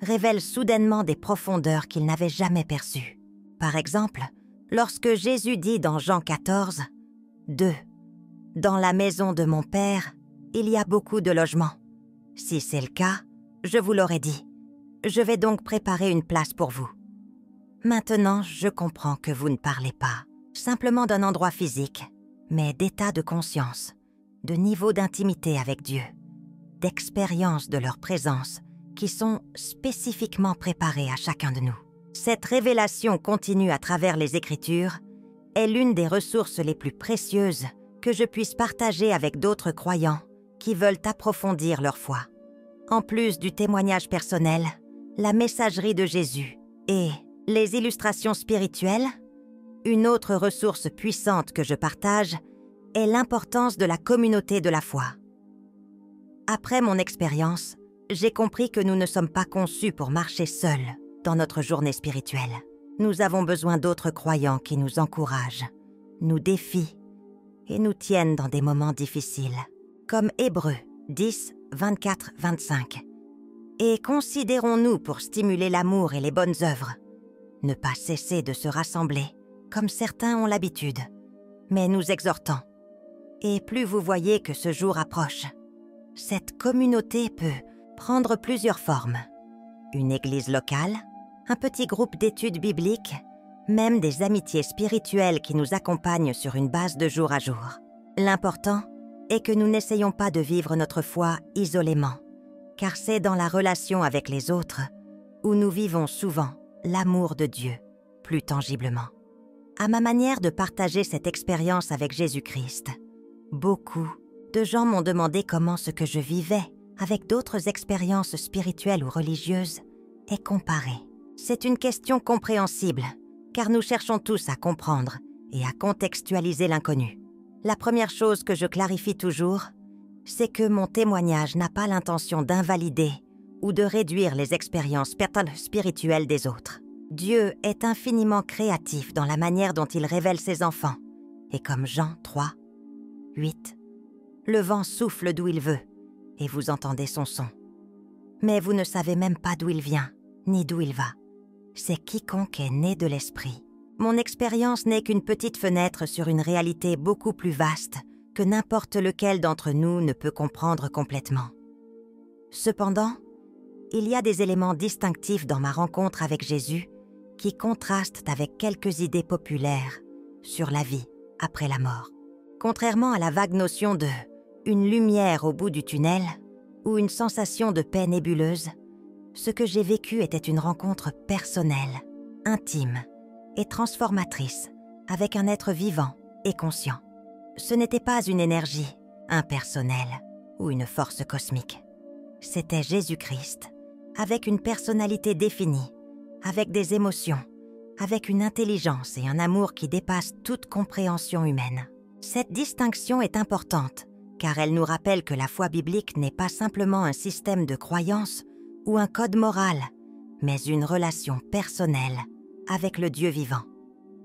révèlent soudainement des profondeurs qu'ils n'avaient jamais perçues. Par exemple, lorsque Jésus dit dans Jean 14, « 2. Dans la maison de mon Père, il y a beaucoup de logements. Si c'est le cas, je vous l'aurais dit. Je vais donc préparer une place pour vous. » Maintenant, je comprends que vous ne parlez pas simplement d'un endroit physique, mais d'état de conscience, de niveau d'intimité avec Dieu, d'expérience de leur présence qui sont spécifiquement préparées à chacun de nous. Cette révélation continue à travers les Écritures est l'une des ressources les plus précieuses que je puisse partager avec d'autres croyants qui veulent approfondir leur foi. En plus du témoignage personnel, la messagerie de Jésus et les illustrations spirituelles, une autre ressource puissante que je partage est l'importance de la communauté de la foi. Après mon expérience, j'ai compris que nous ne sommes pas conçus pour marcher seuls dans notre journée spirituelle. Nous avons besoin d'autres croyants qui nous encouragent, nous défient et nous tiennent dans des moments difficiles, comme Hébreux 10, 24, 25. Et considérons-nous pour stimuler l'amour et les bonnes œuvres, ne pas cesser de se rassembler, comme certains ont l'habitude, mais nous exhortons. Et plus vous voyez que ce jour approche, cette communauté peut prendre plusieurs formes. Une église locale, un petit groupe d'études bibliques, même des amitiés spirituelles qui nous accompagnent sur une base de jour à jour. L'important est que nous n'essayons pas de vivre notre foi isolément, car c'est dans la relation avec les autres où nous vivons souvent l'amour de Dieu plus tangiblement. À ma manière de partager cette expérience avec Jésus-Christ, beaucoup de gens m'ont demandé comment ce que je vivais avec d'autres expériences spirituelles ou religieuses est comparer. C'est une question compréhensible, car nous cherchons tous à comprendre et à contextualiser l'inconnu. La première chose que je clarifie toujours, c'est que mon témoignage n'a pas l'intention d'invalider ou de réduire les expériences spirituelles des autres. Dieu est infiniment créatif dans la manière dont il révèle ses enfants. Et comme Jean 3, 8, le vent souffle d'où il veut, et vous entendez son son. Mais vous ne savez même pas d'où il vient, ni d'où il va. C'est quiconque est né de l'esprit. Mon expérience n'est qu'une petite fenêtre sur une réalité beaucoup plus vaste que n'importe lequel d'entre nous ne peut comprendre complètement. Cependant, il y a des éléments distinctifs dans ma rencontre avec Jésus qui contrastent avec quelques idées populaires sur la vie après la mort. Contrairement à la vague notion de « une lumière au bout du tunnel » ou une sensation de paix nébuleuse, ce que j'ai vécu était une rencontre personnelle, intime et transformatrice avec un être vivant et conscient. Ce n'était pas une énergie impersonnelle ou une force cosmique. C'était Jésus-Christ, avec une personnalité définie, avec des émotions, avec une intelligence et un amour qui dépassent toute compréhension humaine. Cette distinction est importante, car elle nous rappelle que la foi biblique n'est pas simplement un système de croyances ou un code moral, mais une relation personnelle avec le Dieu vivant.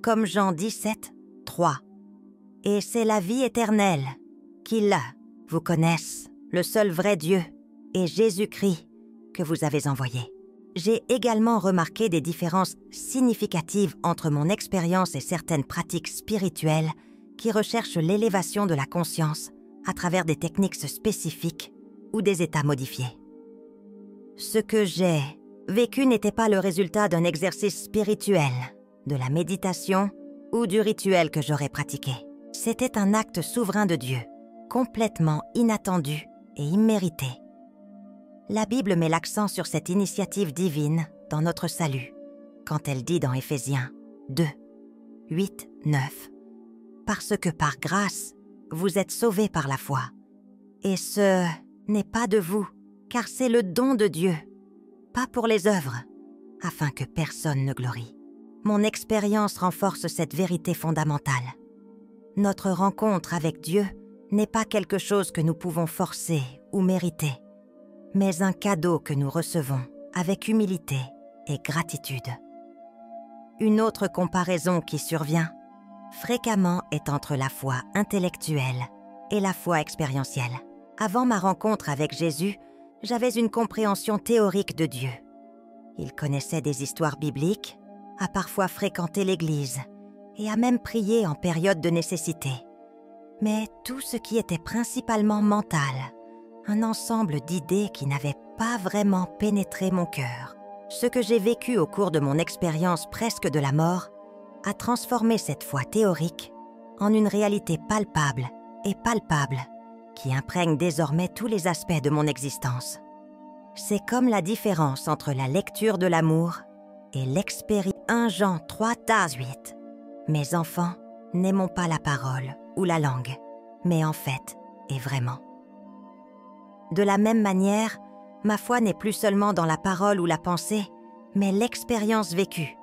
Comme Jean 17, 3. « Et c'est la vie éternelle, qu'ils vous connaissent, le seul vrai Dieu, et Jésus-Christ que vous avez envoyé. » J'ai également remarqué des différences significatives entre mon expérience et certaines pratiques spirituelles qui recherchent l'élévation de la conscience à travers des techniques spécifiques ou des états modifiés. Ce que j'ai vécu n'était pas le résultat d'un exercice spirituel, de la méditation ou du rituel que j'aurais pratiqué. C'était un acte souverain de Dieu, complètement inattendu et immérité. La Bible met l'accent sur cette initiative divine dans notre salut, quand elle dit dans Éphésiens 2, 8, 9 « Parce que par grâce, vous êtes sauvés par la foi. Et ce n'est pas de vous, car c'est le don de Dieu, pas pour les œuvres, afin que personne ne glorie. » Mon expérience renforce cette vérité fondamentale. Notre rencontre avec Dieu n'est pas quelque chose que nous pouvons forcer ou mériter, mais un cadeau que nous recevons avec humilité et gratitude. Une autre comparaison qui survient fréquemment est entre la foi intellectuelle et la foi expérientielle. Avant ma rencontre avec Jésus, j'avais une compréhension théorique de Dieu. Il connaissait des histoires bibliques, a parfois fréquenté l'église et a même prié en période de nécessité. Mais tout ce qui était principalement mental, un ensemble d'idées qui n'avaient pas vraiment pénétré mon cœur. Ce que j'ai vécu au cours de mon expérience presque de la mort a transformé cette foi théorique en une réalité palpable et palpable qui imprègne désormais tous les aspects de mon existence. C'est comme la différence entre la lecture de l'amour et l'expérience. 1 Jean 3, 8. Mes enfants, n'aimons pas la parole ou la langue, mais en fait et vraiment. De la même manière, ma foi n'est plus seulement dans la parole ou la pensée, mais l'expérience vécue.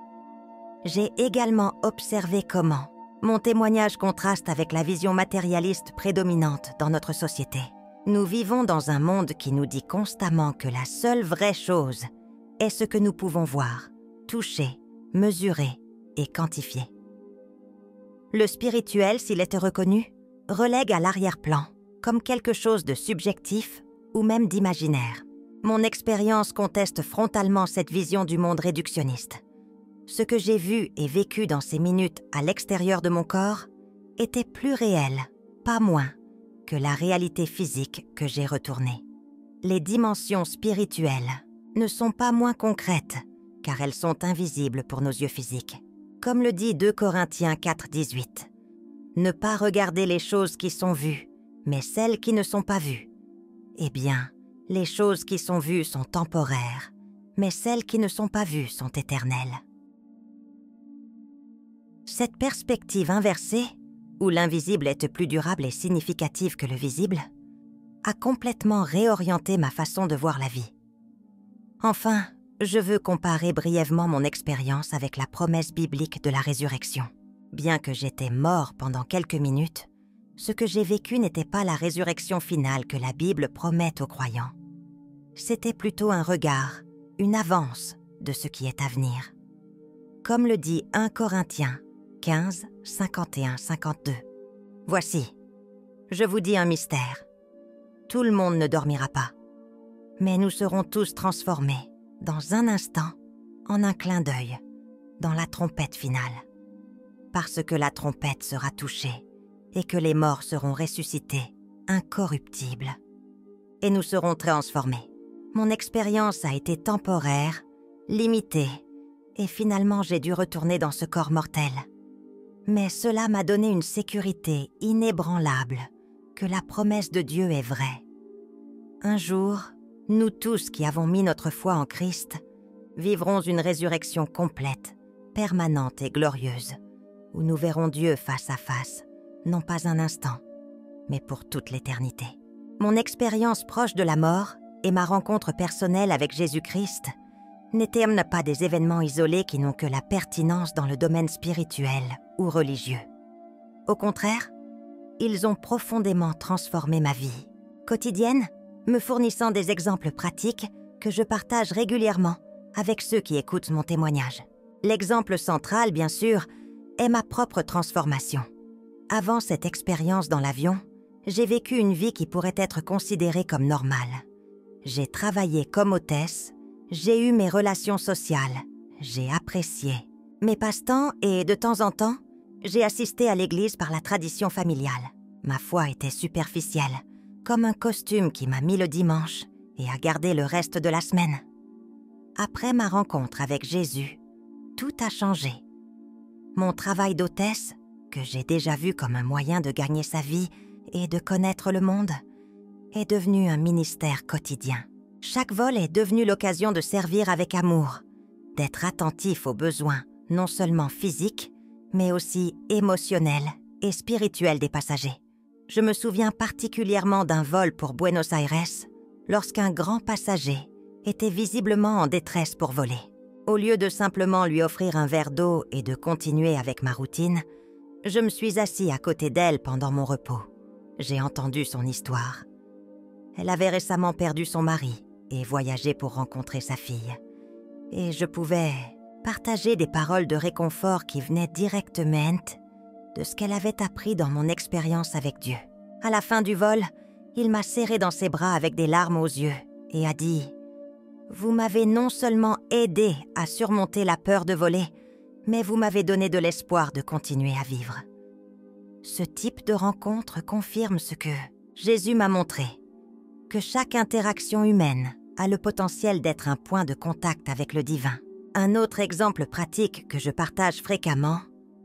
J'ai également observé comment mon témoignage contraste avec la vision matérialiste prédominante dans notre société. Nous vivons dans un monde qui nous dit constamment que la seule vraie chose est ce que nous pouvons voir, toucher, mesurer et quantifier. Le spirituel, s'il était reconnu, relègue à l'arrière-plan, comme quelque chose de subjectif ou même d'imaginaire. Mon expérience conteste frontalement cette vision du monde réductionniste. Ce que j'ai vu et vécu dans ces minutes à l'extérieur de mon corps était plus réel, pas moins, que la réalité physique que j'ai retournée. Les dimensions spirituelles ne sont pas moins concrètes, car elles sont invisibles pour nos yeux physiques. Comme le dit 2 Corinthiens 4, 18. « Ne pas regarder les choses qui sont vues, mais celles qui ne sont pas vues. Eh bien, les choses qui sont vues sont temporaires, mais celles qui ne sont pas vues sont éternelles. » Cette perspective inversée, où l'invisible est plus durable et significatif que le visible, a complètement réorienté ma façon de voir la vie. Enfin, Je veux comparer brièvement mon expérience avec la promesse biblique de la résurrection. Bien que j'étais mort pendant quelques minutes, ce que j'ai vécu n'était pas la résurrection finale que la Bible promet aux croyants. C'était plutôt un regard, une avance de ce qui est à venir. Comme le dit 1 Corinthiens 15, 51-52. Voici, je vous dis un mystère. Tout le monde ne dormira pas, mais nous serons tous transformés, dans un instant, en un clin d'œil, dans la trompette finale. Parce que la trompette sera touchée et que les morts seront ressuscités, incorruptibles. Et nous serons transformés. Mon expérience a été temporaire, limitée, et finalement j'ai dû retourner dans ce corps mortel. Mais cela m'a donné une sécurité inébranlable, que la promesse de Dieu est vraie. Un jour, nous tous qui avons mis notre foi en Christ, vivrons une résurrection complète, permanente et glorieuse, où nous verrons Dieu face à face, non pas un instant, mais pour toute l'éternité. Mon expérience proche de la mort et ma rencontre personnelle avec Jésus-Christ n'étaient pas des événements isolés qui n'ont que la pertinence dans le domaine spirituel ou religieux. Au contraire, ils ont profondément transformé ma vie quotidienne, me fournissant des exemples pratiques que je partage régulièrement avec ceux qui écoutent mon témoignage. L'exemple central, bien sûr, est ma propre transformation. Avant cette expérience dans l'avion, j'ai vécu une vie qui pourrait être considérée comme normale. J'ai travaillé comme hôtesse, j'ai eu mes relations sociales, j'ai apprécié mes passe-temps et, de temps en temps, j'ai assisté à l'église par la tradition familiale. Ma foi était superficielle, comme un costume qui m'a mis le dimanche et a gardé le reste de la semaine. Après ma rencontre avec Jésus, tout a changé. Mon travail d'hôtesse, que j'ai déjà vu comme un moyen de gagner sa vie et de connaître le monde, est devenu un ministère quotidien. Chaque vol est devenu l'occasion de servir avec amour, d'être attentif aux besoins, non seulement physiques, mais aussi émotionnels et spirituels des passagers. Je me souviens particulièrement d'un vol pour Buenos Aires, lorsqu'un grand passager était visiblement en détresse pour voler. Au lieu de simplement lui offrir un verre d'eau et de continuer avec ma routine, je me suis assis à côté d'elle pendant mon repos. J'ai entendu son histoire. Elle avait récemment perdu son mari et voyagé pour rencontrer sa fille. Et je pouvais partager des paroles de réconfort qui venaient directement de ce qu'elle avait appris dans mon expérience avec Dieu. À la fin du vol, il m'a serré dans ses bras avec des larmes aux yeux et a dit « Vous m'avez non seulement aidé à surmonter la peur de voler, mais vous m'avez donné de l'espoir de continuer à vivre. » Ce type de rencontre confirme ce que Jésus m'a montré, que chaque interaction humaine a le potentiel d'être un point de contact avec le divin. Un autre exemple pratique que je partage fréquemment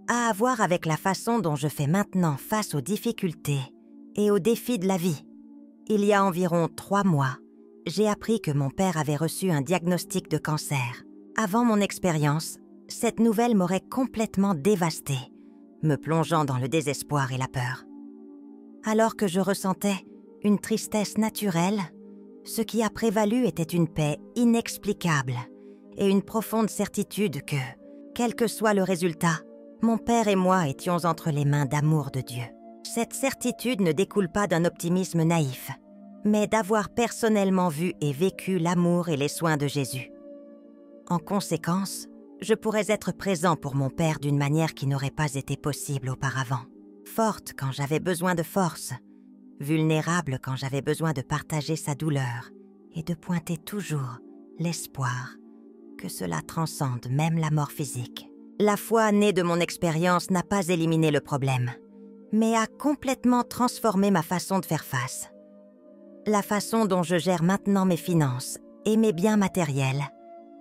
a à voir avec la façon dont je fais maintenant face aux difficultés et aux défis de la vie. Il y a environ 3 mois, j'ai appris que mon père avait reçu un diagnostic de cancer. Avant mon expérience, cette nouvelle m'aurait complètement dévastée, me plongeant dans le désespoir et la peur. Alors que je ressentais une tristesse naturelle, ce qui a prévalu était une paix inexplicable et une profonde certitude que, quel que soit le résultat, mon père et moi étions entre les mains d'amour de Dieu. Cette certitude ne découle pas d'un optimisme naïf, mais d'avoir personnellement vu et vécu l'amour et les soins de Jésus. En conséquence, je pourrais être présent pour mon père d'une manière qui n'aurait pas été possible auparavant. Forte quand j'avais besoin de force, vulnérable quand j'avais besoin de partager sa douleur et de pointer toujours l'espoir que cela transcende même la mort physique. La foi née de mon expérience n'a pas éliminé le problème, mais a complètement transformé ma façon de faire face. La façon dont je gère maintenant mes finances et mes biens matériels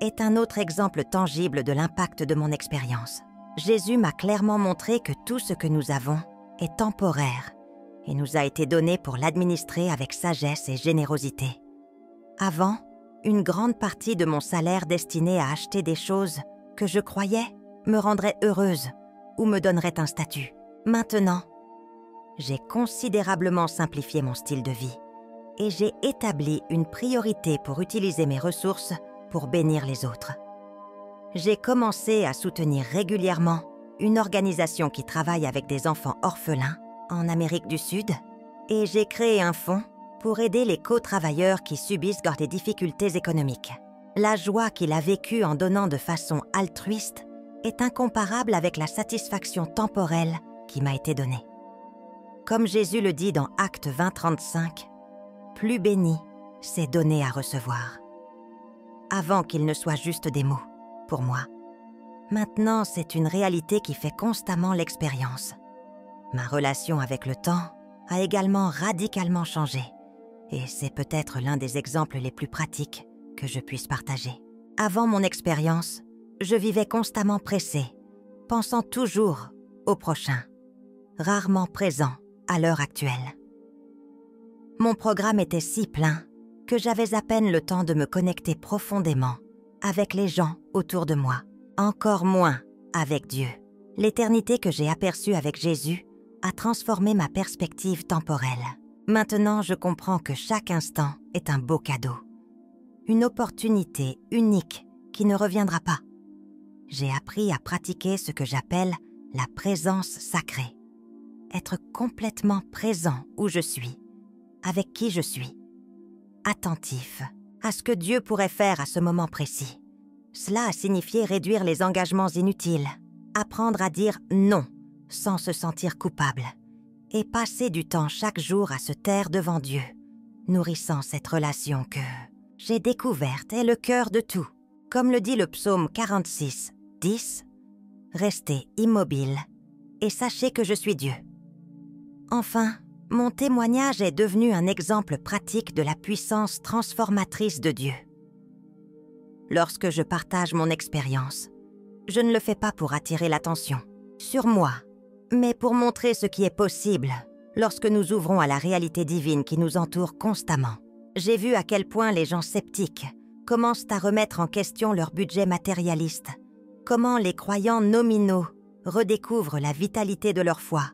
est un autre exemple tangible de l'impact de mon expérience. Jésus m'a clairement montré que tout ce que nous avons est temporaire et nous a été donné pour l'administrer avec sagesse et générosité. Avant, une grande partie de mon salaire destiné à acheter des choses que je croyais me rendrait heureuse ou me donnerait un statut. Maintenant, j'ai considérablement simplifié mon style de vie et j'ai établi une priorité pour utiliser mes ressources pour bénir les autres. J'ai commencé à soutenir régulièrement une organisation qui travaille avec des enfants orphelins en Amérique du Sud et j'ai créé un fonds pour aider les co-travailleurs qui subissent des difficultés économiques. La joie qu'il a vécue en donnant de façon altruiste est incomparable avec la satisfaction temporelle qui m'a été donnée. Comme Jésus le dit dans Actes 20:35, « Plus béni, c'est donner à recevoir ». Avant qu'ils ne soient juste des mots, pour moi. Maintenant, c'est une réalité qui fait constamment l'expérience. Ma relation avec le temps a également radicalement changé, et c'est peut-être l'un des exemples les plus pratiques que je puisse partager. Avant mon expérience, je vivais constamment pressé, pensant toujours au prochain, rarement présent à l'heure actuelle. Mon programme était si plein que j'avais à peine le temps de me connecter profondément avec les gens autour de moi, encore moins avec Dieu. L'éternité que j'ai aperçue avec Jésus a transformé ma perspective temporelle. Maintenant, je comprends que chaque instant est un beau cadeau. Une opportunité unique qui ne reviendra pas. J'ai appris à pratiquer ce que j'appelle la présence sacrée. Être complètement présent où je suis, avec qui je suis. Attentif à ce que Dieu pourrait faire à ce moment précis. Cela a signifié réduire les engagements inutiles, apprendre à dire non sans se sentir coupable et passer du temps chaque jour à se taire devant Dieu, nourrissant cette relation que j'ai découverte est le cœur de tout. Comme le dit le psaume 46, 10, « Restez immobile et sachez que je suis Dieu ». Enfin, mon témoignage est devenu un exemple pratique de la puissance transformatrice de Dieu. Lorsque je partage mon expérience, je ne le fais pas pour attirer l'attention sur moi, mais pour montrer ce qui est possible lorsque nous ouvrons à la réalité divine qui nous entoure constamment. J'ai vu à quel point les gens sceptiques commencent à remettre en question leur budget matérialiste, comment les croyants nominaux redécouvrent la vitalité de leur foi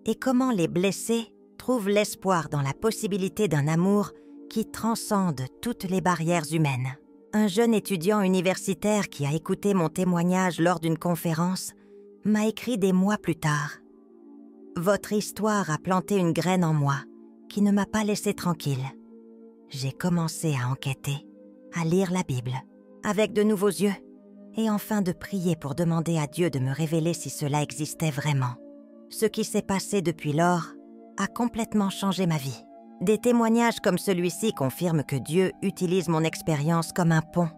et comment les blessés trouvent l'espoir dans la possibilité d'un amour qui transcende toutes les barrières humaines. Un jeune étudiant universitaire qui a écouté mon témoignage lors d'une conférence m'a écrit des mois plus tard. « Votre histoire a planté une graine en moi qui ne m'a pas laissé tranquille. J'ai commencé à enquêter, à lire la Bible, avec de nouveaux yeux, et enfin de prier pour demander à Dieu de me révéler si cela existait vraiment. Ce qui s'est passé depuis lors a complètement changé ma vie. Des témoignages comme celui-ci confirment que Dieu utilise mon expérience comme un pont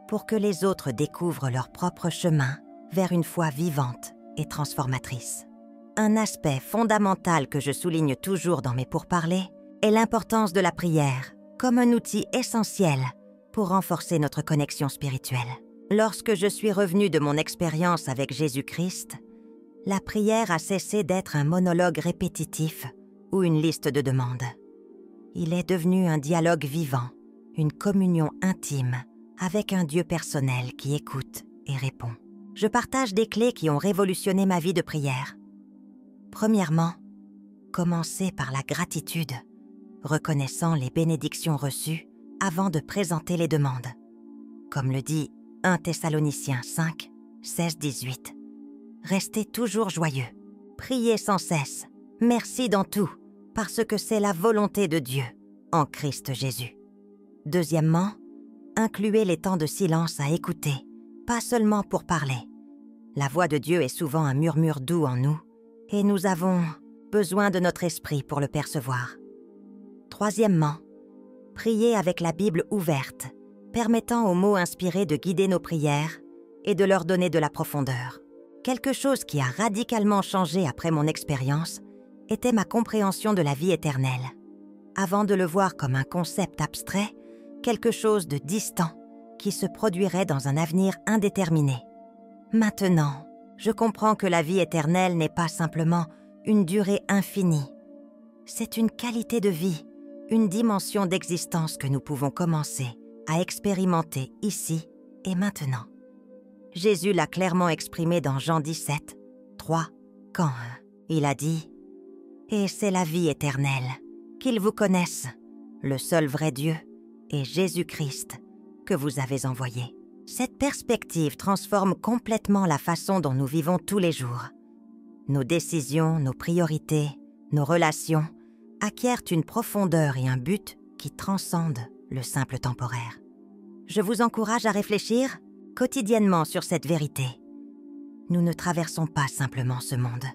pour que les autres découvrent leur propre chemin vers une foi vivante et transformatrice. Un aspect fondamental que je souligne toujours dans mes pourparlers est l'importance de la prière comme un outil essentiel pour renforcer notre connexion spirituelle. Lorsque je suis revenue de mon expérience avec Jésus-Christ, la prière a cessé d'être un monologue répétitif ou une liste de demandes. Il est devenu un dialogue vivant, une communion intime avec un Dieu personnel qui écoute et répond. Je partage des clés qui ont révolutionné ma vie de prière. Premièrement, commencer par la gratitude, reconnaissant les bénédictions reçues avant de présenter les demandes. Comme le dit 1 Thessaloniciens 5, 16-18. Restez toujours joyeux, priez sans cesse, merci dans tout, parce que c'est la volonté de Dieu en Christ Jésus. Deuxièmement, incluez les temps de silence à écouter, pas seulement pour parler. La voix de Dieu est souvent un murmure doux en nous, et nous avons besoin de notre esprit pour le percevoir. Troisièmement, priez avec la Bible ouverte, permettant aux mots inspirés de guider nos prières et de leur donner de la profondeur. Quelque chose qui a radicalement changé après mon expérience était ma compréhension de la vie éternelle. Avant de le voir comme un concept abstrait, quelque chose de distant qui se produirait dans un avenir indéterminé. Maintenant, je comprends que la vie éternelle n'est pas simplement une durée infinie. C'est une qualité de vie, une dimension d'existence que nous pouvons commencer à expérimenter ici et maintenant. Jésus l'a clairement exprimé dans Jean 17, 3, quand il a dit « Et c'est la vie éternelle, qu'ils vous connaissent, le seul vrai Dieu, et Jésus-Christ, que vous avez envoyé. Cette perspective transforme complètement la façon dont nous vivons tous les jours. Nos décisions, nos priorités, nos relations acquièrent une profondeur et un but qui transcendent le simple temporaire. Je vous encourage à réfléchir quotidiennement sur cette vérité. Nous ne traversons pas simplement ce monde.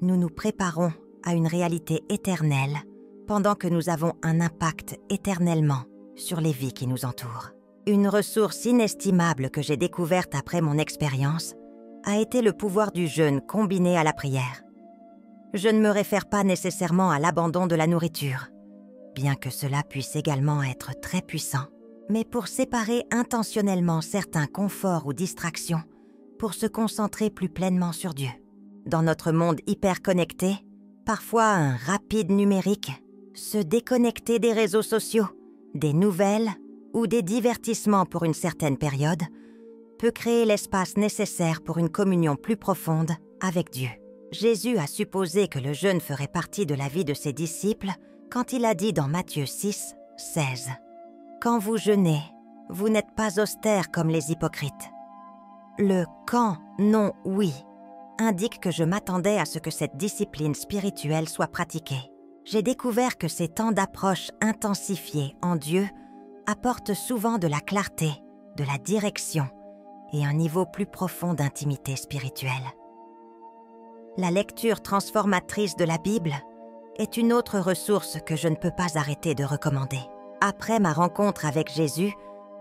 Nous nous préparons à une réalité éternelle pendant que nous avons un impact éternellement sur les vies qui nous entourent. Une ressource inestimable que j'ai découverte après mon expérience a été le pouvoir du jeûne combiné à la prière. Je ne me réfère pas nécessairement à l'abandon de la nourriture, bien que cela puisse également être très puissant, mais pour séparer intentionnellement certains conforts ou distractions pour se concentrer plus pleinement sur Dieu. Dans notre monde hyper connecté, parfois un rapide numérique, se déconnecter des réseaux sociaux, des nouvelles ou des divertissements pour une certaine période peut créer l'espace nécessaire pour une communion plus profonde avec Dieu. Jésus a supposé que le jeûne ferait partie de la vie de ses disciples quand il a dit dans Matthieu 6, 16 « Quand vous jeûnez, vous n'êtes pas austères comme les hypocrites. » Le « quand, non, oui » indique que je m'attendais à ce que cette discipline spirituelle soit pratiquée. J'ai découvert que ces temps d'approche intensifiés en Dieu apportent souvent de la clarté, de la direction et un niveau plus profond d'intimité spirituelle. La lecture transformatrice de la Bible est une autre ressource que je ne peux pas arrêter de recommander. Après ma rencontre avec Jésus,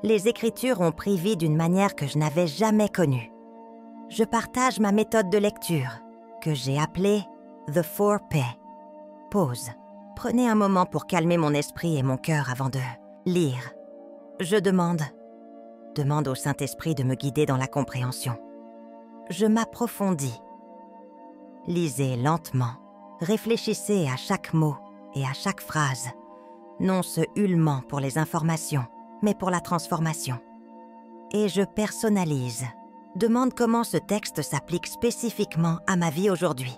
les Écritures ont pris vie d'une manière que je n'avais jamais connue. Je partage ma méthode de lecture, que j'ai appelée « The 4P ». Pause. Prenez un moment pour calmer mon esprit et mon cœur avant de lire. Je demande au Saint-Esprit de me guider dans la compréhension. Je m'approfondis. Lisez lentement, réfléchissez à chaque mot et à chaque phrase, non se hurlement pour les informations, mais pour la transformation. Et je personnalise. Demande comment ce texte s'applique spécifiquement à ma vie aujourd'hui.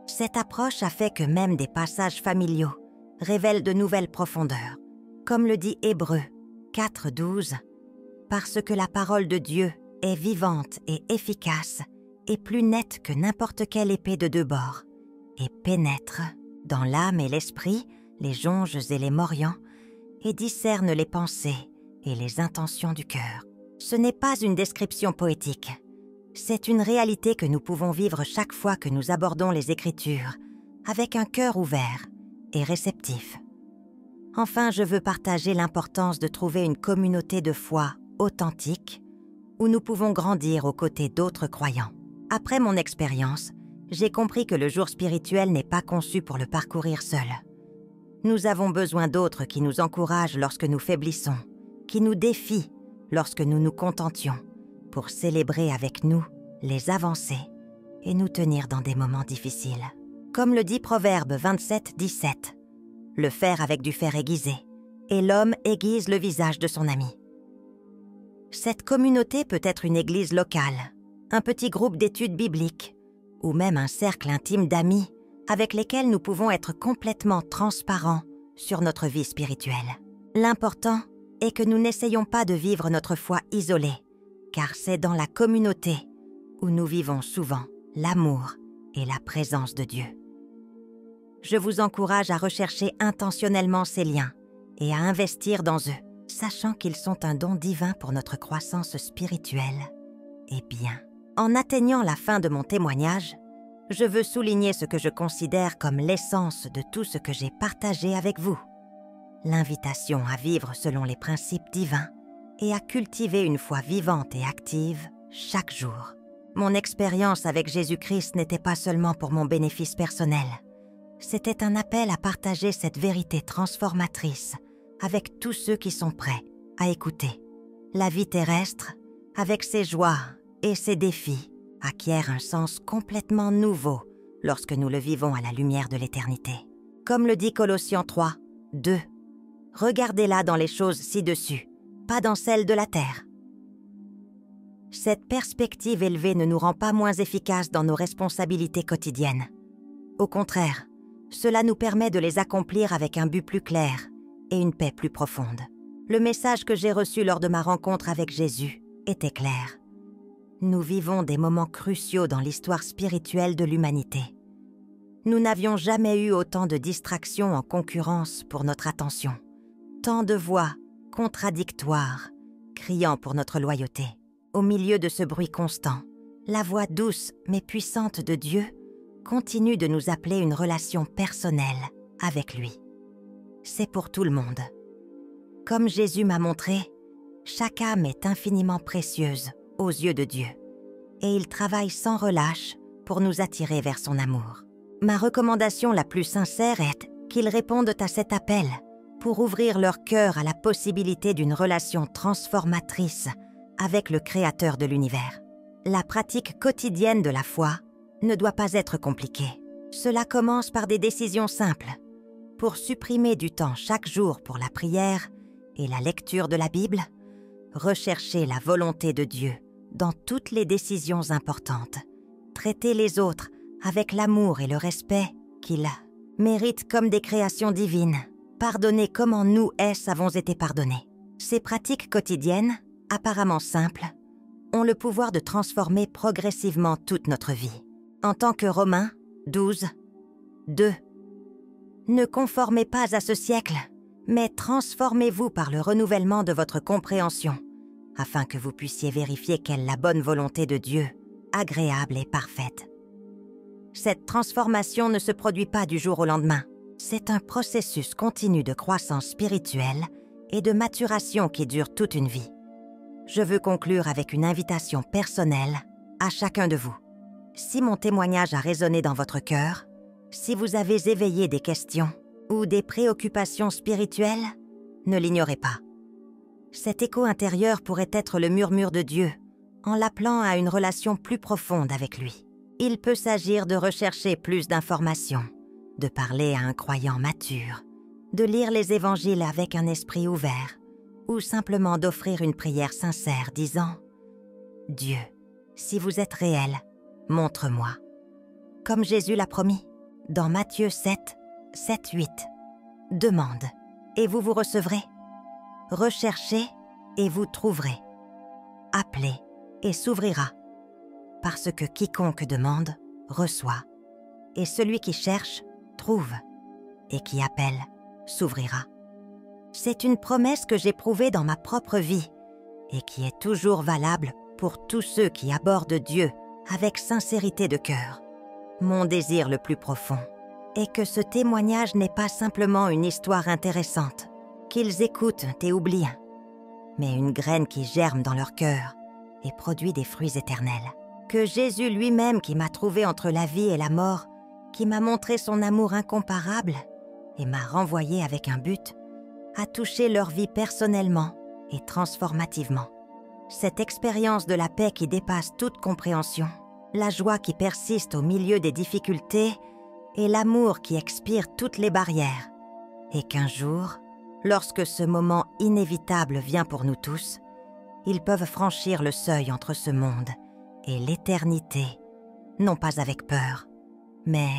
Cette approche a fait que même des passages familiaux révèlent de nouvelles profondeurs. Comme le dit Hébreux 4:12, « Parce que la parole de Dieu est vivante et efficace et plus nette que n'importe quelle épée de deux bords, et pénètre dans l'âme et l'esprit, les jonges et les morions, et discerne les pensées et les intentions du cœur. » Ce n'est pas une description poétique. C'est une réalité que nous pouvons vivre chaque fois que nous abordons les Écritures, avec un cœur ouvert et réceptif. Enfin, je veux partager l'importance de trouver une communauté de foi authentique, où nous pouvons grandir aux côtés d'autres croyants. Après mon expérience, j'ai compris que le jour spirituel n'est pas conçu pour le parcourir seul. Nous avons besoin d'autres qui nous encouragent lorsque nous faiblissons, qui nous défient lorsque nous nous contentions, pour célébrer avec nous les avancées et nous tenir dans des moments difficiles. Comme le dit Proverbe 27:17, « Le fer avec du fer aiguisé, et l'homme aiguise le visage de son ami. » Cette communauté peut être une église locale, un petit groupe d'études bibliques, ou même un cercle intime d'amis avec lesquels nous pouvons être complètement transparents sur notre vie spirituelle. L'important est que nous n'essayons pas de vivre notre foi isolée, car c'est dans la communauté où nous vivons souvent l'amour et la présence de Dieu. Je vous encourage à rechercher intentionnellement ces liens et à investir dans eux, sachant qu'ils sont un don divin pour notre croissance spirituelle et bien. En atteignant la fin de mon témoignage, je veux souligner ce que je considère comme l'essence de tout ce que j'ai partagé avec vous. L'invitation à vivre selon les principes divins et à cultiver une foi vivante et active chaque jour. Mon expérience avec Jésus-Christ n'était pas seulement pour mon bénéfice personnel. C'était un appel à partager cette vérité transformatrice avec tous ceux qui sont prêts à écouter. La vie terrestre, avec ses joies et ses défis, acquiert un sens complètement nouveau lorsque nous le vivons à la lumière de l'éternité. Comme le dit Colossiens 3:2, « Regardez-la dans les choses ci-dessus, pas dans celles de la terre. » Cette perspective élevée ne nous rend pas moins efficaces dans nos responsabilités quotidiennes. Au contraire, cela nous permet de les accomplir avec un but plus clair et une paix plus profonde. Le message que j'ai reçu lors de ma rencontre avec Jésus était clair. Nous vivons des moments cruciaux dans l'histoire spirituelle de l'humanité. Nous n'avions jamais eu autant de distractions en concurrence pour notre attention. Tant de voix contradictoires, criant pour notre loyauté. Au milieu de ce bruit constant, la voix douce mais puissante de Dieu continue de nous appeler une relation personnelle avec lui. C'est pour tout le monde. Comme Jésus m'a montré, chaque âme est infiniment précieuse aux yeux de Dieu, et il travaille sans relâche pour nous attirer vers son amour. Ma recommandation la plus sincère est qu'ils répondent à cet appel pour ouvrir leur cœur à la possibilité d'une relation transformatrice avec le Créateur de l'univers. La pratique quotidienne de la foi ne doit pas être compliquée. Cela commence par des décisions simples. Pour supprimer du temps chaque jour pour la prière et la lecture de la Bible, rechercher la volonté de Dieu dans toutes les décisions importantes, traiter les autres avec l'amour et le respect qu'ils méritent comme des créations divines, pardonner comme en nous avons été pardonnés. Ces pratiques quotidiennes, apparemment simples, ont le pouvoir de transformer progressivement toute notre vie. En tant que Romains 12, 2. Ne conformez pas à ce siècle, mais transformez-vous par le renouvellement de votre compréhension, afin que vous puissiez vérifier quelle est la bonne volonté de Dieu, agréable et parfaite. Cette transformation ne se produit pas du jour au lendemain. C'est un processus continu de croissance spirituelle et de maturation qui dure toute une vie. Je veux conclure avec une invitation personnelle à chacun de vous. Si mon témoignage a résonné dans votre cœur, si vous avez éveillé des questions ou des préoccupations spirituelles, ne l'ignorez pas. Cet écho intérieur pourrait être le murmure de Dieu, en l'appelant à une relation plus profonde avec lui. Il peut s'agir de rechercher plus d'informations, de parler à un croyant mature, de lire les évangiles avec un esprit ouvert, ou simplement d'offrir une prière sincère disant « Dieu, si vous êtes réel, montre-moi. » Comme Jésus l'a promis, dans Matthieu 7, 7-8, « Demande, et vous vous recevrez. Recherchez, et vous trouverez. Appelez, et s'ouvrira. Parce que quiconque demande, reçoit. Et celui qui cherche, trouve. Et qui appelle, s'ouvrira. » C'est une promesse que j'ai prouvée dans ma propre vie et qui est toujours valable pour tous ceux qui abordent Dieu avec sincérité de cœur. Mon désir le plus profond est que ce témoignage n'est pas simplement une histoire intéressante, qu'ils écoutent et oublient, mais une graine qui germe dans leur cœur et produit des fruits éternels. Que Jésus lui-même qui m'a trouvé entre la vie et la mort, qui m'a montré son amour incomparable et m'a renvoyé avec un but, a touché leur vie personnellement et transformativement. Cette expérience de la paix qui dépasse toute compréhension, la joie qui persiste au milieu des difficultés et l'amour qui expire toutes les barrières, et qu'un jour, lorsque ce moment inévitable vient pour nous tous, ils peuvent franchir le seuil entre ce monde et l'éternité, non pas avec peur, mais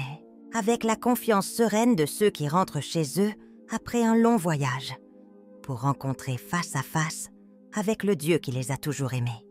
avec la confiance sereine de ceux qui rentrent chez eux après un long voyage, pour rencontrer face à face avec le Dieu qui les a toujours aimés.